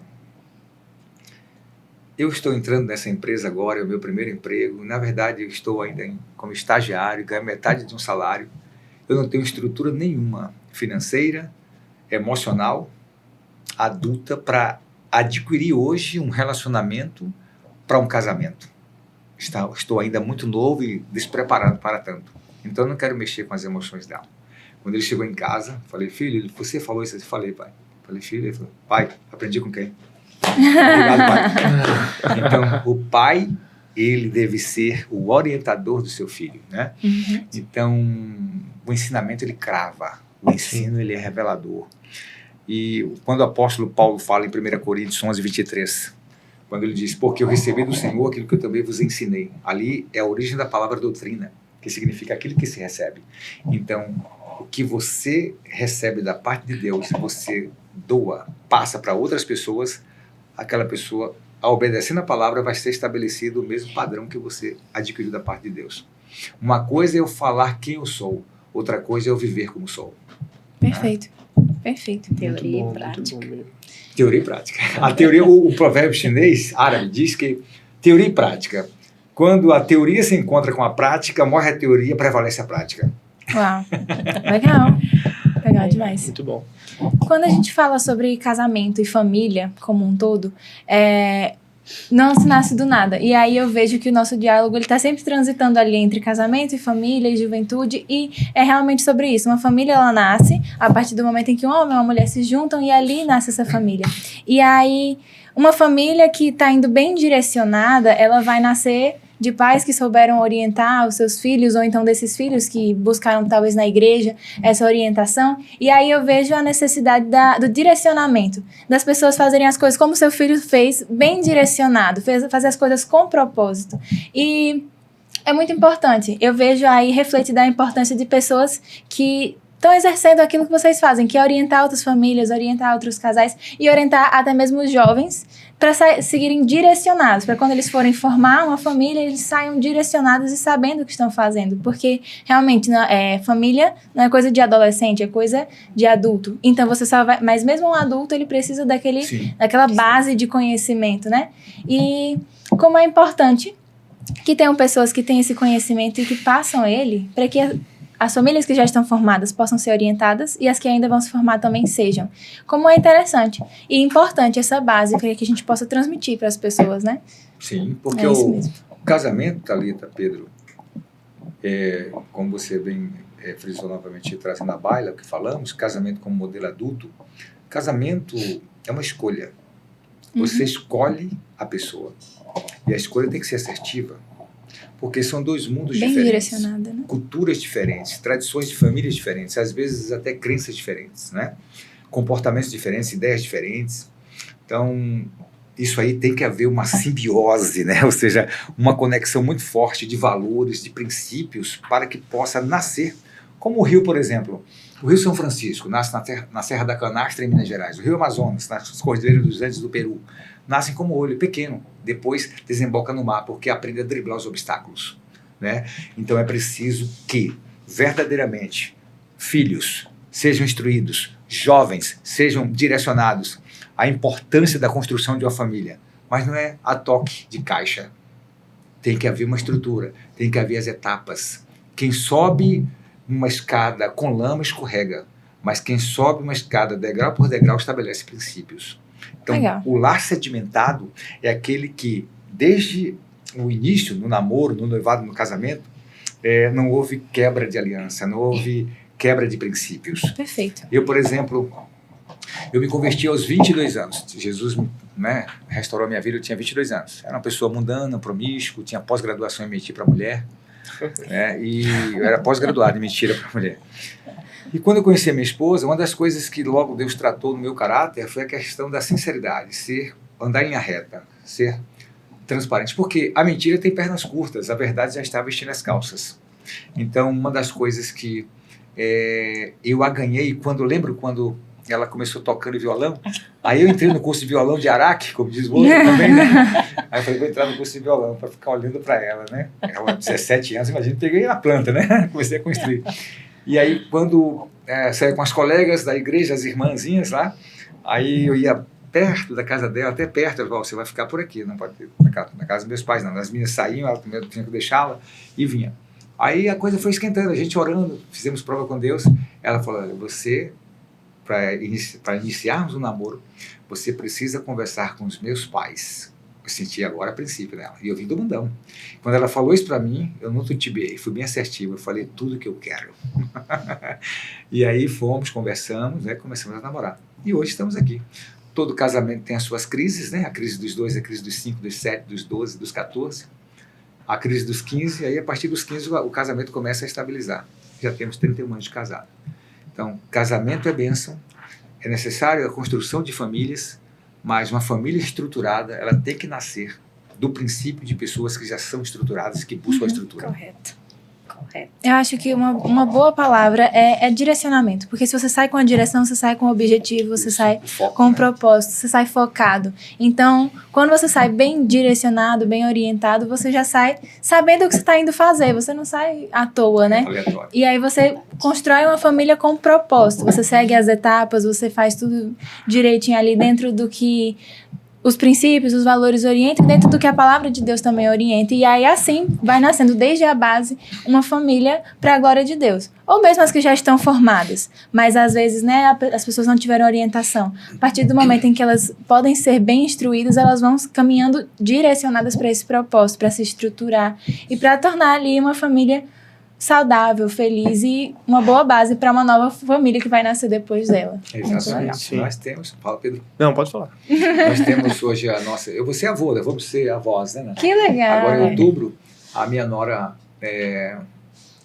eu estou entrando nessa empresa agora, é o meu primeiro emprego. Na verdade, eu estou ainda como estagiário, ganho metade de um salário. Eu não tenho estrutura nenhuma financeira, emocional, adulta, para adquirir hoje um relacionamento para um casamento. Estou ainda muito novo e despreparado para tanto. Então, eu não quero mexer com as emoções dela. Quando ele chegou em casa, falei: filho, você falou isso? Eu falei: pai. Falei: filho. Ele falou: pai, aprendi com quem? Obrigado, pai. Então, o pai, ele deve ser o orientador do seu filho, né?
Uhum.
Então, o ensinamento, ele crava. O ensino, ele é revelador. E quando o apóstolo Paulo fala em 1 Coríntios 11, 23, quando ele diz: porque eu recebi do Senhor aquilo que eu também vos ensinei. Ali é a origem da palavra doutrina, que significa aquilo que se recebe. Então, o que você recebe da parte de Deus, você doa, passa para outras pessoas, aquela pessoa, ao obedecer na palavra, vai ser estabelecido o mesmo padrão que você adquiriu da parte de Deus. Uma coisa é eu falar quem eu sou, outra coisa é eu viver como sou.
Perfeito. Perfeito.
Teoria
Muito
e
bom,
prática.
muito bom mesmo.
Teoria e prática. A teoria, o provérbio chinês, árabe, diz que teoria e prática. Quando a teoria se encontra com a prática, morre a teoria, prevalece a prática.
Uau. Legal. Legal demais.
Muito bom.
Quando a gente fala sobre casamento e família como um todo, não se nasce do nada. E aí eu vejo que o nosso diálogo ele está sempre transitando ali entre casamento e família e juventude, e é realmente sobre isso. Uma família, ela nasce a partir do momento em que um homem e uma mulher se juntam, e ali nasce essa família. E aí, uma família que está indo bem direcionada, ela vai nascer de pais que souberam orientar os seus filhos, ou então desses filhos que buscaram talvez na igreja essa orientação. E aí eu vejo a necessidade do direcionamento, das pessoas fazerem as coisas como seu filho fez, bem direcionado, fazer as coisas com propósito. E é muito importante. Eu vejo aí refletir da importância de pessoas que estão exercendo aquilo que vocês fazem, que é orientar outras famílias, orientar outros casais e orientar até mesmo os jovens para seguirem direcionados, para quando eles forem formar uma família, eles saiam direcionados e sabendo o que estão fazendo, porque realmente família não é coisa de adolescente, é coisa de adulto. Então você só vai, mas mesmo um adulto, ele precisa daquela base de conhecimento, né? E como é importante que tenham pessoas que têm esse conhecimento e que passam ele, para que as famílias que já estão formadas possam ser orientadas e as que ainda vão se formar também sejam. Como é interessante e importante essa base para que a gente possa transmitir para as pessoas, né?
Sim, porque
o
casamento, Thalita, Pedro, como você bem frisou novamente, trazendo à baila o que falamos, casamento como modelo adulto, casamento é uma escolha. Você escolhe a pessoa. E a escolha tem que ser assertiva. Porque são dois mundos
bem
diferentes,
direcionada, né?
Culturas diferentes, tradições de famílias diferentes, às vezes até crenças diferentes, né? Comportamentos diferentes, ideias diferentes. Então, isso aí tem que haver uma simbiose, né? Ou seja, uma conexão muito forte de valores, de princípios, para que possa nascer. Como o Rio, por exemplo. O Rio São Francisco nasce na Serra da Canastra, em Minas Gerais. O Rio Amazonas, nas Cordilheiras dos Andes do Peru. Nascem como olho pequeno, depois desemboca no mar, porque aprende a driblar os obstáculos, né? Então é preciso que, verdadeiramente, filhos sejam instruídos, jovens sejam direcionados à importância da construção de uma família. Mas não é a toque de caixa. Tem que haver uma estrutura, tem que haver as etapas. Quem sobe uma escada com lama escorrega, mas quem sobe uma escada degrau por degrau estabelece princípios. Então,
Legal.
O lar sedimentado é aquele que, desde o início, no namoro, no noivado, no casamento, não houve quebra de aliança, não houve quebra de princípios.
Perfeito.
Eu, por exemplo, eu me converti aos 22 anos. Jesus, né, restaurou a minha vida, eu tinha 22 anos. Era uma pessoa mundana, promíscuo, tinha pós-graduação em mentir para mulher, né, e eu era pós-graduado em mentira para mulher. E quando eu conheci a minha esposa, uma das coisas que logo Deus tratou no meu caráter foi a questão da sinceridade, andar em linha reta, ser transparente. Porque a mentira tem pernas curtas, a verdade já está vestindo as calças. Então, uma das coisas que eu a ganhei, lembro quando ela começou tocando violão, aí eu entrei no curso de violão de Araque, como diz o outro também, né? Aí eu falei, vou entrar no curso de violão para ficar olhando para ela, né? Ela, 17 anos, imagina, peguei a planta, né? Comecei a construir. E aí, quando saí com as colegas da igreja, as irmãzinhas lá, aí eu ia perto da casa dela, até perto, ela falou, você vai ficar por aqui, não pode ir na casa dos meus pais, não. As minhas saíam, ela também tinha que deixá-la, e vinha. Aí a coisa foi esquentando, a gente orando, fizemos prova com Deus. Ela falou, olha, você, para iniciarmos um namoro, você precisa conversar com os meus pais. Eu senti agora a princípio dela, e eu vim do mundão. Quando ela falou isso para mim, eu não titubeei, fui bem assertivo, eu falei tudo que eu quero. E aí fomos, conversamos, né, começamos a namorar. E hoje estamos aqui. Todo casamento tem as suas crises, né? A crise dos 2, a crise dos 5, dos 7, dos 12, dos 14. A crise dos 15, aí a partir dos 15 o casamento começa a estabilizar. Já temos 31 anos de casado. Então, casamento é bênção, é necessário a construção de famílias, mas uma família estruturada, ela tem que nascer do princípio de pessoas que já são estruturadas, que buscam a estrutura.
Correto.
Eu acho que uma boa palavra é direcionamento. Porque se você sai com a direção, você sai com o objetivo, você sai
Foco,
com o
né?
propósito, você sai focado. Então, quando você sai bem direcionado, bem orientado, você já sai sabendo o que você está indo fazer. Você não sai à toa, né?
Aleatório.
E aí você constrói uma família com propósito. Você segue as etapas, você faz tudo direitinho ali dentro do que os princípios, os valores orientam, dentro do que a palavra de Deus também orienta. E aí, assim, vai nascendo desde a base uma família para a glória de Deus. Ou mesmo as que já estão formadas. Mas, às vezes, né, as pessoas não tiveram orientação. A partir do momento em que elas podem ser bem instruídas, elas vão caminhando direcionadas para esse propósito, para se estruturar e para tornar ali uma família saudável, feliz e uma boa base para uma nova família que vai nascer depois dela.
Exatamente.
Sim.
Nós temos, fala Pedro,
Não, pode falar.
nós temos hoje a nossa, eu vou ser avô, né? Vamos ser avós, né?
Que legal!
Agora em outubro, a minha nora,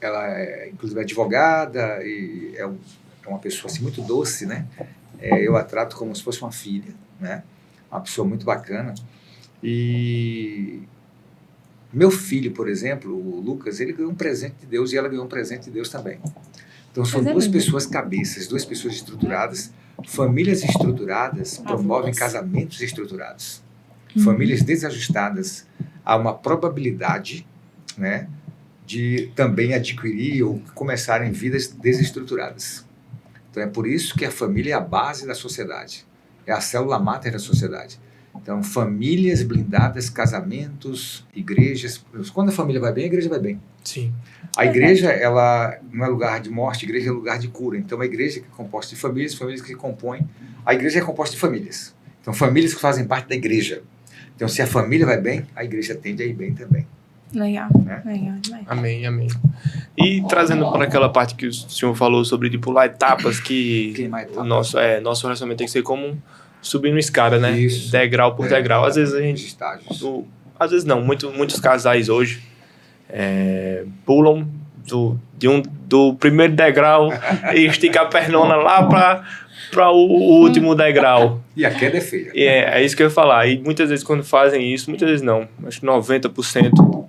ela é inclusive advogada e é uma pessoa assim, muito doce, né? Eu a trato como se fosse uma filha, né? Uma pessoa muito bacana. E meu filho, por exemplo, o Lucas, ele ganhou um presente de Deus e ela ganhou um presente de Deus também. Então são
Coisa
duas
linda.
pessoas cabeças, duas pessoas estruturadas. Famílias estruturadas promovem casamentos estruturados. Famílias desajustadas, há uma probabilidade, né, de também adquirir ou começarem vidas desestruturadas. Então é por isso que a família é a base da sociedade, é a célula máter da sociedade. Então, famílias blindadas, casamentos, igrejas. Quando a família vai bem, a igreja vai bem.
Sim.
A igreja, ela não é lugar de morte, a igreja é lugar de cura. Então, a igreja que é composta de famílias, famílias que compõem. A igreja é composta de famílias. Então, famílias que fazem parte da igreja. Então, se a família vai bem, a igreja tende a ir bem também.
Legal,
Né?
legal demais.
Amém, amém. E trazendo para aquela parte que o senhor falou sobre pular etapas, que
Queimar etapas.
o nosso relacionamento tem que ser como subindo escada, né?
Isso.
Degrau por degrau. Às vezes a
Os
gente...
estágios.
Às vezes não. Muitos casais hoje pulam do primeiro degrau e estica a pernona lá para o último degrau.
E a queda é feia.
E é isso que eu ia falar. E muitas vezes quando fazem isso, muitas vezes não. Acho que 90%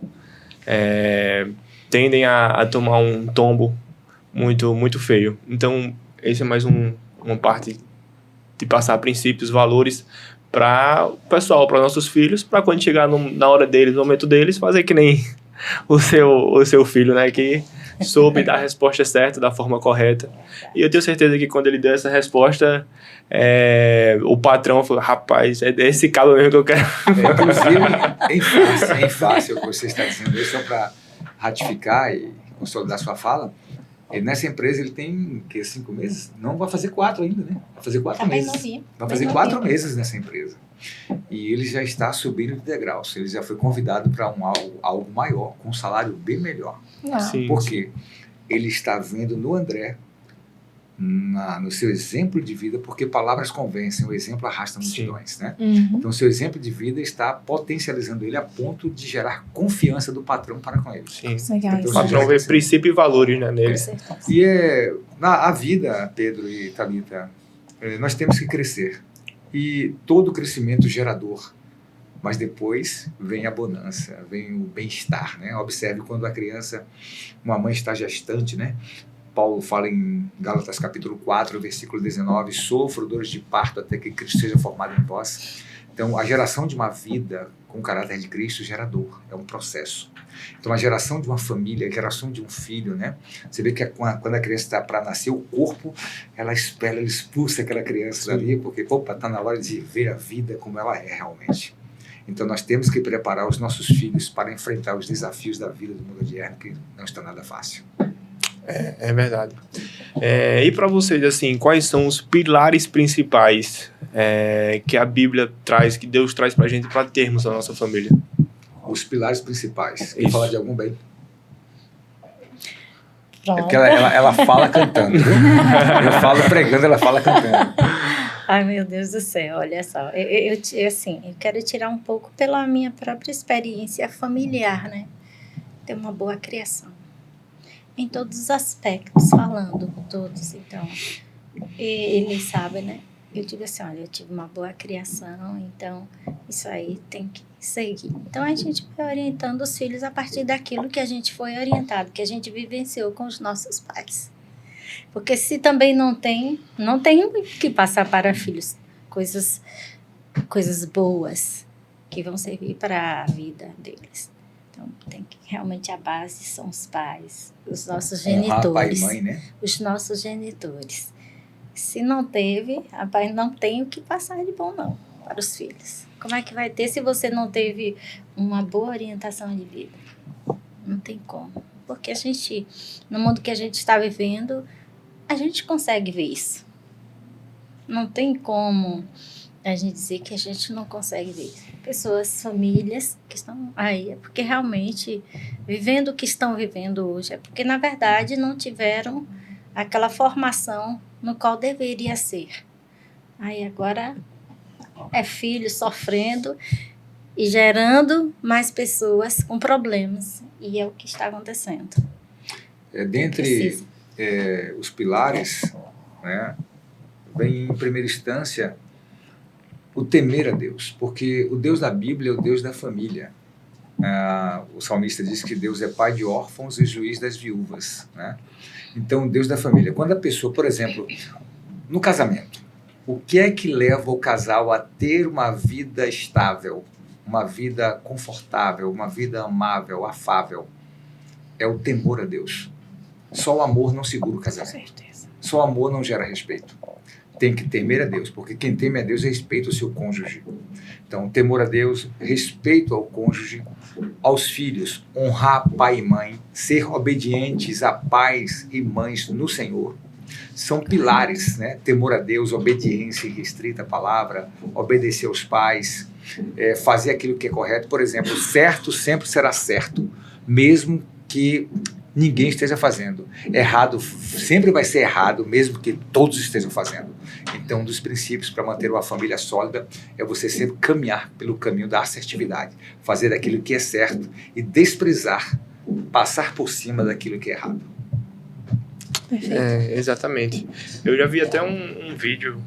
tendem a tomar um tombo muito, muito feio. Então, esse é mais uma parte de passar princípios, valores para o pessoal, para nossos filhos, para quando chegar na hora deles, no momento deles, fazer que nem o seu filho, né? Que soube dar a resposta certa, da forma correta. E eu tenho certeza que quando ele deu essa resposta, o patrão falou, rapaz, é esse cabo mesmo que eu quero.
Inclusive, em face o que você está dizendo, só para ratificar e consolidar sua fala, nessa empresa ele tem 5 meses? Não, vai fazer 4 ainda, né? Vai fazer 4
Tá bem
meses.
novinho.
Vai fazer 4 meses nessa empresa. E ele já está subindo de degraus. Ele já foi convidado para algo maior, com um salário bem melhor.
Não.
Sim,
Por quê? Ele está vendo no André, no seu exemplo de vida, porque palavras convencem, o exemplo arrasta multidões, né?
Uhum.
Então, o seu exemplo de vida está potencializando ele a ponto de gerar confiança do patrão para com ele.
Sim.
Legal
Então,
isso.
O patrão vê princípio e valores, né,
Com
nele.
certeza.
E a vida, Pedro e Thalita, nós temos que crescer. E todo crescimento gerador, mas depois vem a bonança, vem o bem-estar, né? Observe quando a criança, uma mãe está gestante, né? Paulo fala em Gálatas capítulo 4, versículo 19, sofro dores de parto até que Cristo seja formado em vós. Então, a geração de uma vida com o caráter de Cristo gera dor, é um processo. Então, a geração de uma família, a geração de um filho, né? Você vê que quando a criança está para nascer, o corpo, ela espelha, ela expulsa aquela criança dali, porque, opa, está na hora de ver a vida como ela é realmente. Então, nós temos que preparar os nossos filhos para enfrentar os desafios da vida do mundo odierno, que não está nada fácil.
É verdade. E para vocês, assim, quais são os pilares principais que a Bíblia traz, que Deus traz para a gente para termos a nossa família?
Os pilares principais. Quer
Isso.
falar de algum bem?
Pronto.
É porque ela fala cantando. Viu? Eu falo pregando, ela fala cantando.
Ai, meu Deus do céu, olha só. Eu quero tirar um pouco pela minha própria experiência familiar, né? Ter uma boa criação. Em todos os aspectos, falando todos. Então, eles sabem, né? Eu digo assim, olha, eu tive uma boa criação, então isso aí tem que seguir. Então, a gente vai orientando os filhos a partir daquilo que a gente foi orientado, que a gente vivenciou com os nossos pais. Porque se também não tem que passar para filhos coisas boas que vão servir para a vida deles. Então, tem que realmente a base são os pais, os nossos genitores.
Honrar pai e mãe, né?
Os nossos genitores. Se não teve, rapaz, não tem o que passar de bom, não, para os filhos. Como é que vai ter se você não teve uma boa orientação de vida? Não tem como. Porque a gente, no mundo que a gente está vivendo, a gente consegue ver isso. Não tem como a gente dizer que a gente não consegue ver isso. Pessoas, famílias que estão aí, é porque realmente, vivendo o que estão vivendo hoje, é porque, na verdade, não tiveram aquela formação no qual deveria ser. Aí agora é filho sofrendo e gerando mais pessoas com problemas. E é o que está acontecendo.
Dentre os pilares, né, vem em primeira instância o temer a Deus, porque o Deus da Bíblia é o Deus da família. O salmista diz que Deus é pai de órfãos e juiz das viúvas, né? Então, Deus da família. Quando a pessoa, por exemplo, no casamento, o que é que leva o casal a ter uma vida estável, uma vida confortável, uma vida amável, afável? É o temor a Deus. Só o amor não segura o casamento. Só o amor não gera respeito. Tem que temer a Deus, porque quem teme a Deus respeita o seu cônjuge. Então, temor a Deus, respeito ao cônjuge, aos filhos, honrar pai e mãe, ser obedientes a pais e mães no Senhor. São pilares, né? Temor a Deus, obediência restrita à palavra, obedecer aos pais, fazer aquilo que é correto. Por exemplo, certo sempre será certo, mesmo que ninguém esteja fazendo. Errado sempre vai ser errado, mesmo que todos estejam fazendo. Então, um dos princípios para manter uma família sólida é você sempre caminhar pelo caminho da assertividade, fazer aquilo que é certo e desprezar, passar por cima daquilo que é errado.
Exatamente. Eu já vi até um vídeo,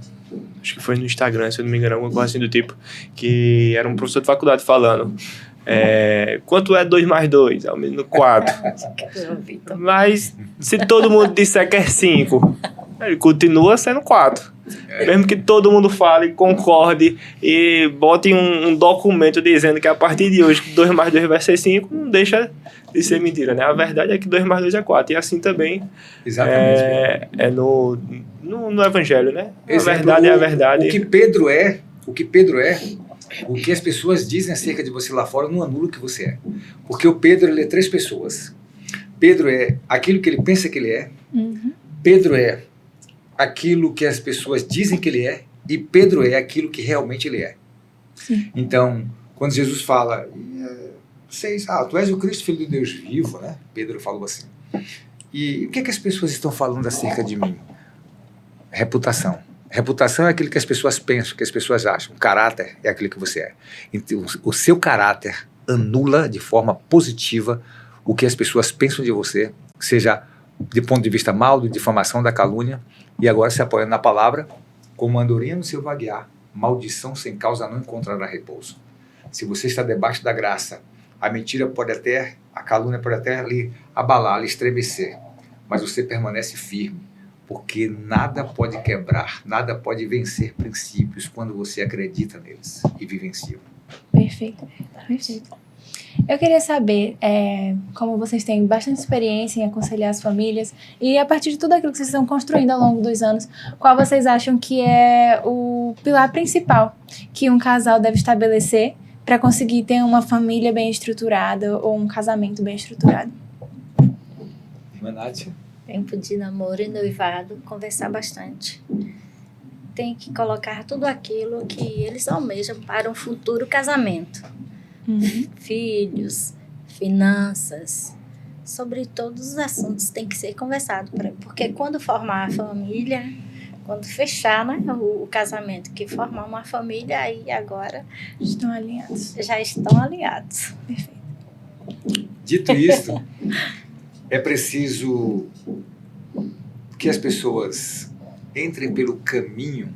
acho que foi no Instagram, se eu não me engano, alguma coisa assim do tipo, que era um professor de faculdade falando quanto é 2 mais 2? É o mesmo 4. Mas se todo mundo disser que é 5, ele continua sendo 4. Mesmo que todo mundo fale, concorde e bote um documento dizendo que a partir de hoje 2 mais 2 vai ser 5, não deixa de ser mentira, né? A verdade é que 2 mais 2 é 4. E assim também no Evangelho, né?
Exemplo,
a verdade é a verdade.
O que Pedro é, o que as pessoas dizem acerca de você lá fora não anula o que você é. Porque o Pedro, ele é 3 pessoas. Pedro é aquilo que ele pensa que ele é.
Uhum.
Pedro é aquilo que as pessoas dizem que ele é. E Pedro é aquilo que realmente ele é.
Sim.
Então, quando Jesus fala, tu és o Cristo, Filho de Deus vivo, né? Pedro falou assim. E o que as pessoas estão falando acerca de mim? Reputação. Reputação é aquilo que as pessoas pensam, que as pessoas acham. Caráter é aquilo que você é. Então, o seu caráter anula de forma positiva o que as pessoas pensam de você, seja de ponto de vista mal, de difamação, da calúnia, e agora se apoiando na palavra, como andorinha no seu vaguear, maldição sem causa não encontrará repouso. Se você está debaixo da graça, a mentira pode até, a calúnia pode até lhe abalar, lhe estremecer, mas você permanece firme, porque nada pode quebrar, nada pode vencer princípios quando você acredita neles e vivencia.
Perfeito, perfeito. Eu queria saber, como vocês têm bastante experiência em aconselhar as famílias, e a partir de tudo aquilo que vocês estão construindo ao longo dos anos, qual vocês acham que é o pilar principal que um casal deve estabelecer para conseguir ter uma família bem estruturada ou um casamento bem estruturado?
Irmã Nádia?
Tempo de namoro e noivado, conversar bastante. Tem que colocar tudo aquilo que eles almejam para um futuro casamento. Filhos, finanças, sobre todos os assuntos tem que ser conversado. Porque quando formar a família, quando fechar, né, o casamento, que formar uma família, aí agora
Estão alinhados.
já estão alinhados.
Perfeito.
Dito isto, é preciso que as pessoas entrem pelo caminho,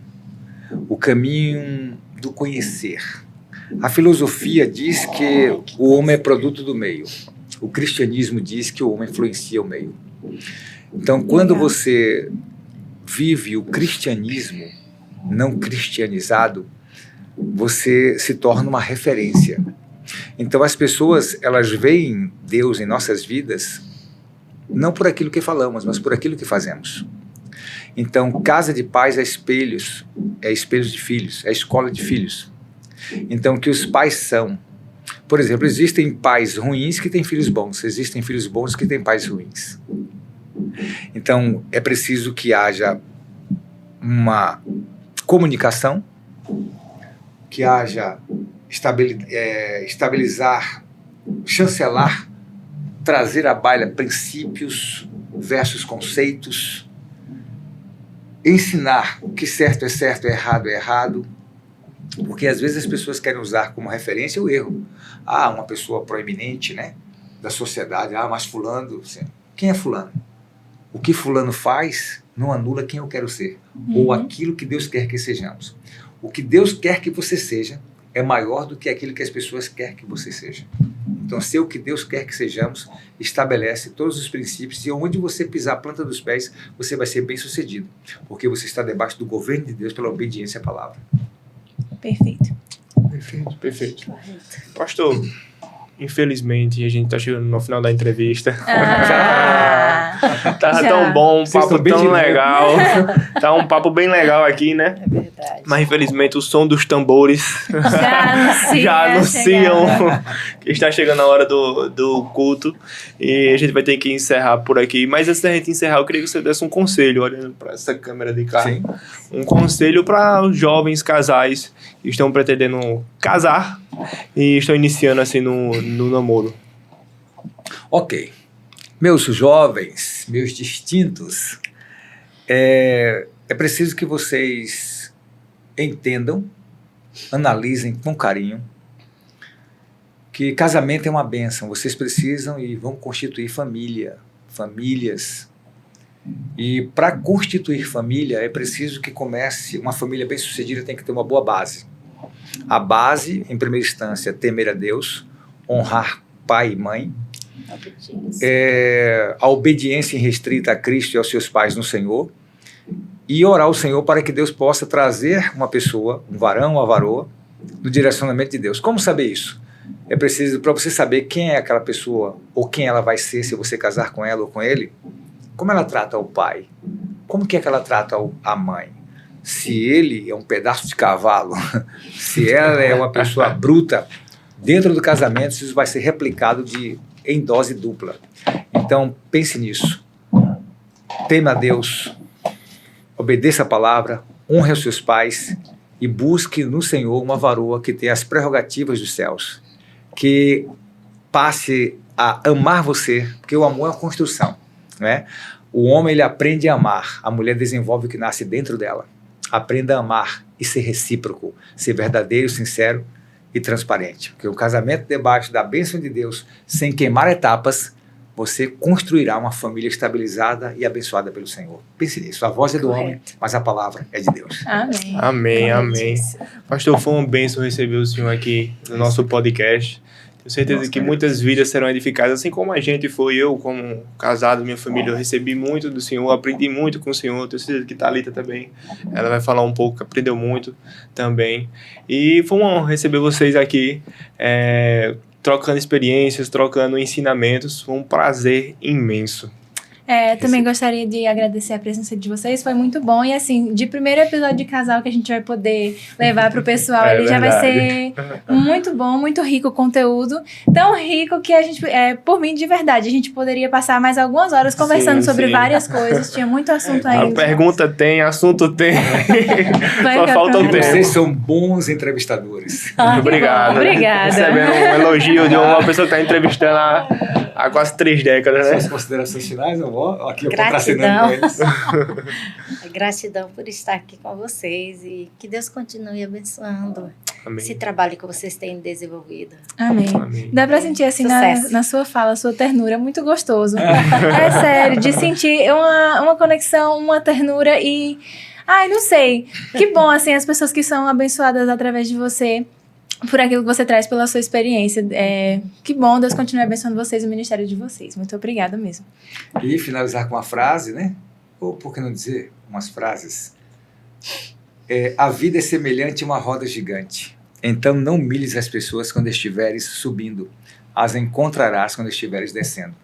o caminho do conhecer. A filosofia diz que o homem é produto do meio. O cristianismo diz que o homem influencia o meio. Então, quando você vive o cristianismo não cristianizado, você se torna uma referência. Então, as pessoas, elas veem Deus em nossas vidas não por aquilo que falamos, mas por aquilo que fazemos. Então, casa de pais é espelhos de filhos, é escola de filhos. Então, que os pais são. Por exemplo, existem pais ruins que têm filhos bons, existem filhos bons que têm pais ruins. Então, é preciso que haja uma comunicação, que haja estabilizar, chancelar, trazer à baila princípios versus conceitos, ensinar que certo é errado é errado, porque às vezes as pessoas querem usar como referência o erro. Uma pessoa proeminente, né, da sociedade, mas fulano, quem é fulano? O que fulano faz não anula quem eu quero ser, ou aquilo que Deus quer que sejamos. O que Deus quer que você seja é maior do que aquilo que as pessoas querem que você seja. Então, ser o que Deus quer que sejamos estabelece todos os princípios, e onde você pisar a planta dos pés, você vai ser bem sucedido, porque você está debaixo do governo de Deus pela obediência à palavra.
Perfeito.
Perfeito. Pastor, infelizmente a gente tá chegando no final da entrevista. Tá tão bom, um papo tão legal. Tá um papo bem legal aqui, né?
É verdade.
Mas infelizmente o som dos tambores
Já
anunciam que está chegando a hora do culto. E a gente vai ter que encerrar por aqui. Mas antes da gente encerrar, eu queria que você desse um conselho, olhando para essa câmera de cá.
Sim.
Um conselho para os jovens casais que estão pretendendo casar e estão iniciando assim no namoro.
Ok. Meus jovens, meus distintos, é preciso que vocês entendam, analisem com carinho, que casamento é uma bênção. Vocês precisam e vão constituir famílias. E para constituir família é preciso que comece, uma família bem-sucedida tem que ter uma boa base. A base, em primeira instância, temer a Deus, honrar pai e mãe, a obediência irrestrita a Cristo e aos seus pais no Senhor, e orar ao Senhor para que Deus possa trazer uma pessoa, um varão, uma varoa, no direcionamento de Deus. Como saber isso? É preciso, para você saber quem é aquela pessoa, ou quem ela vai ser se você casar com ela ou com ele, como ela trata o pai, como que é que ela trata a mãe. Se ele é um pedaço de cavalo, se ela é uma pessoa bruta, dentro do casamento isso vai ser replicado em dose dupla. Então, pense nisso. Tema a Deus, obedeça a palavra, honre os seus pais e busque no Senhor uma varoa que tenha as prerrogativas dos céus, que passe a amar você, porque o amor é uma construção, né? O homem, ele aprende a amar, a mulher desenvolve o que nasce dentro dela. Aprenda a amar e ser recíproco, ser verdadeiro, sincero e transparente. Porque o casamento debaixo da bênção de Deus, sem queimar etapas, você construirá uma família estabilizada e abençoada pelo Senhor. Pense nisso. A voz é do homem, mas a palavra é de Deus.
Amém.
Amém. Pastor, foi uma bênção receber o senhor aqui no nosso podcast. Tenho certeza
Nossa,
que
meu
muitas
Deus.
vidas serão edificadas, assim como a gente foi. Eu, como casado, minha família, eu recebi muito do Senhor, aprendi muito com o Senhor. Tenho certeza que Thalita também, ela vai falar um pouco, aprendeu muito também. E foi uma honra receber vocês aqui, trocando experiências, trocando ensinamentos. Foi um prazer imenso.
Também gostaria de agradecer a presença de vocês, foi muito bom. E assim, de primeiro episódio de casal que a gente vai poder levar pro pessoal,
É
ele já vai
verdade.
ser muito bom, muito rico o conteúdo. Tão rico que a gente, por mim, de verdade, a gente poderia passar mais algumas horas conversando
Sim,
sobre
sim.
várias coisas. Tinha muito assunto
A
ainda.
pergunta tem, assunto tem. Só falta o tempo.
Vocês são bons entrevistadores.
Ah, que
Obrigado.
bom. Obrigada.
Recebendo um elogio de uma pessoa que está entrevistando há quase 3 décadas,
Suas
né?
considerações finais, eu vou aqui eu
Gratidão.
contracenando com eles.
Gratidão por estar aqui com vocês e que Deus continue abençoando esse
Amém.
trabalho que vocês têm desenvolvido.
Amém.
Amém.
Dá pra sentir assim
Sucesso.
na sua fala, a sua ternura, muito gostoso. É sério, de sentir uma conexão, uma ternura e... Ai, não sei. Que bom, assim, as pessoas que são abençoadas através de você, por aquilo que você traz, pela sua experiência. Que bom, Deus continue abençoando vocês e o ministério de vocês. Muito obrigada mesmo.
E finalizar com uma frase, né? Ou por que não dizer umas frases? A vida é semelhante a uma roda gigante. Então não humilhes as pessoas quando estiveres subindo. As encontrarás quando estiveres descendo.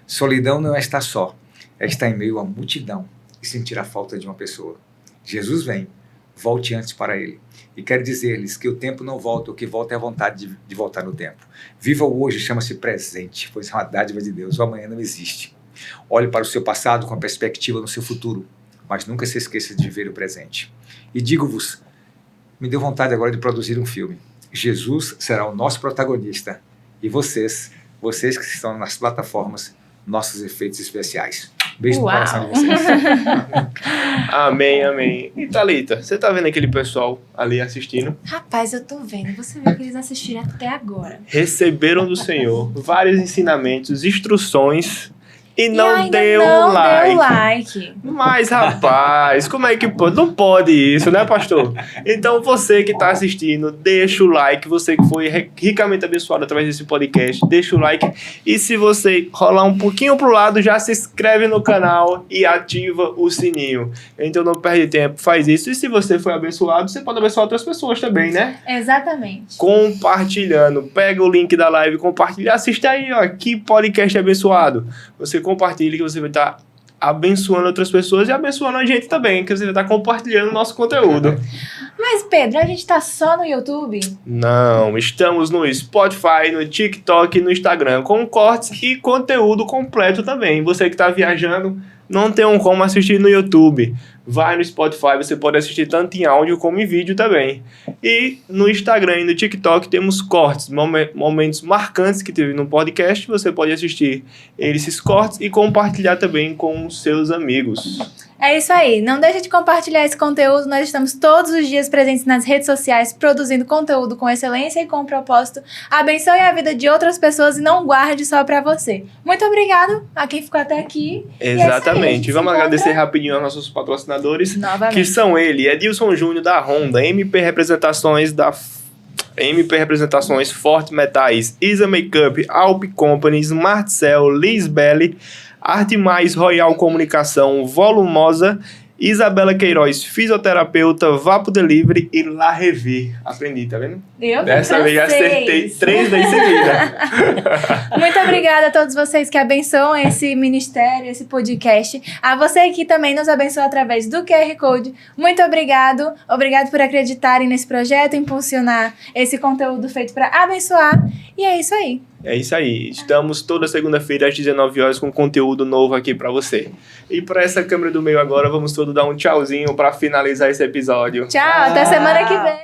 Solidão não é estar só. É estar em meio à multidão e sentir a falta de uma pessoa. Jesus vem. Volte antes para ele. E quero dizer-lhes que o tempo não volta, o que volta é a vontade de voltar no tempo. Viva o hoje, chama-se presente, pois é uma dádiva de Deus. O amanhã não existe. Olhe para o seu passado com a perspectiva no seu futuro, mas nunca se esqueça de viver o presente. E digo-vos, me deu vontade agora de produzir um filme. Jesus será o nosso protagonista e vocês que estão nas plataformas, nossos efeitos especiais. Beijo no
Uau.
coração de vocês.
Amém, amém. E Thalita, você tá vendo aquele pessoal ali assistindo?
Rapaz, eu tô vendo. Você viu que eles assistiram até agora.
Receberam do Senhor vários ensinamentos, instruções e não
ainda
deu
não
like.
deu like.
Mas, rapaz, como é que pode? Não pode isso, né, pastor? Então, você que está assistindo, deixa o like. Você que foi ricamente abençoado através desse podcast, deixa o like. E se você rolar um pouquinho pro lado, já se inscreve no canal e ativa o sininho. Então, não perde tempo, faz isso. E se você foi abençoado, você pode abençoar outras pessoas também, né?
Exatamente.
Compartilhando. Pega o link da live, compartilha. Assiste aí, ó. Que podcast abençoado. Você compartilha que você vai estar abençoando outras pessoas e abençoando a gente também, que você vai estar compartilhando o nosso conteúdo.
Mas, Pedro, a gente tá só no YouTube?
Não, estamos no Spotify, no TikTok e no Instagram, com cortes e conteúdo completo também. Você que está viajando, não tem como assistir no YouTube. Vai no Spotify, você pode assistir tanto em áudio como em vídeo também. E no Instagram e no TikTok temos cortes, momentos marcantes que teve no podcast. Você pode assistir esses cortes e compartilhar também com os seus amigos.
É isso aí. Não deixe de compartilhar esse conteúdo. Nós estamos todos os dias presentes nas redes sociais, produzindo conteúdo com excelência e com propósito. Abençoe a vida de outras pessoas e não guarde só pra você. Muito obrigado a quem ficou até aqui.
Exatamente.
E
Vamos
se
agradecer
encontra
rapidinho aos nossos patrocinadores, que
novamente.
são ele, Edilson Júnior da Honda, MP Representações, Forte Metais, Isa Makeup, Alp Company, Smart Cell, Liz Belli, Arte Mais Royal Comunicação, Volumosa, Isabela Queiroz, fisioterapeuta, Vapo Delivery e La Revi. Aprendi, tá vendo?
Eu
Dessa vez já acertei 3 da em seguida.
Muito obrigada a todos vocês que abençoam esse ministério, esse podcast. A você que também nos abençoa através do QR Code. Muito obrigado. Obrigado por acreditarem nesse projeto, impulsionar esse conteúdo feito para abençoar. E é isso aí.
É isso aí. Estamos toda segunda-feira às 19 horas com conteúdo novo aqui pra você. E pra essa câmera do meio agora, vamos todos dar um tchauzinho pra finalizar esse episódio.
Tchau, até semana que vem.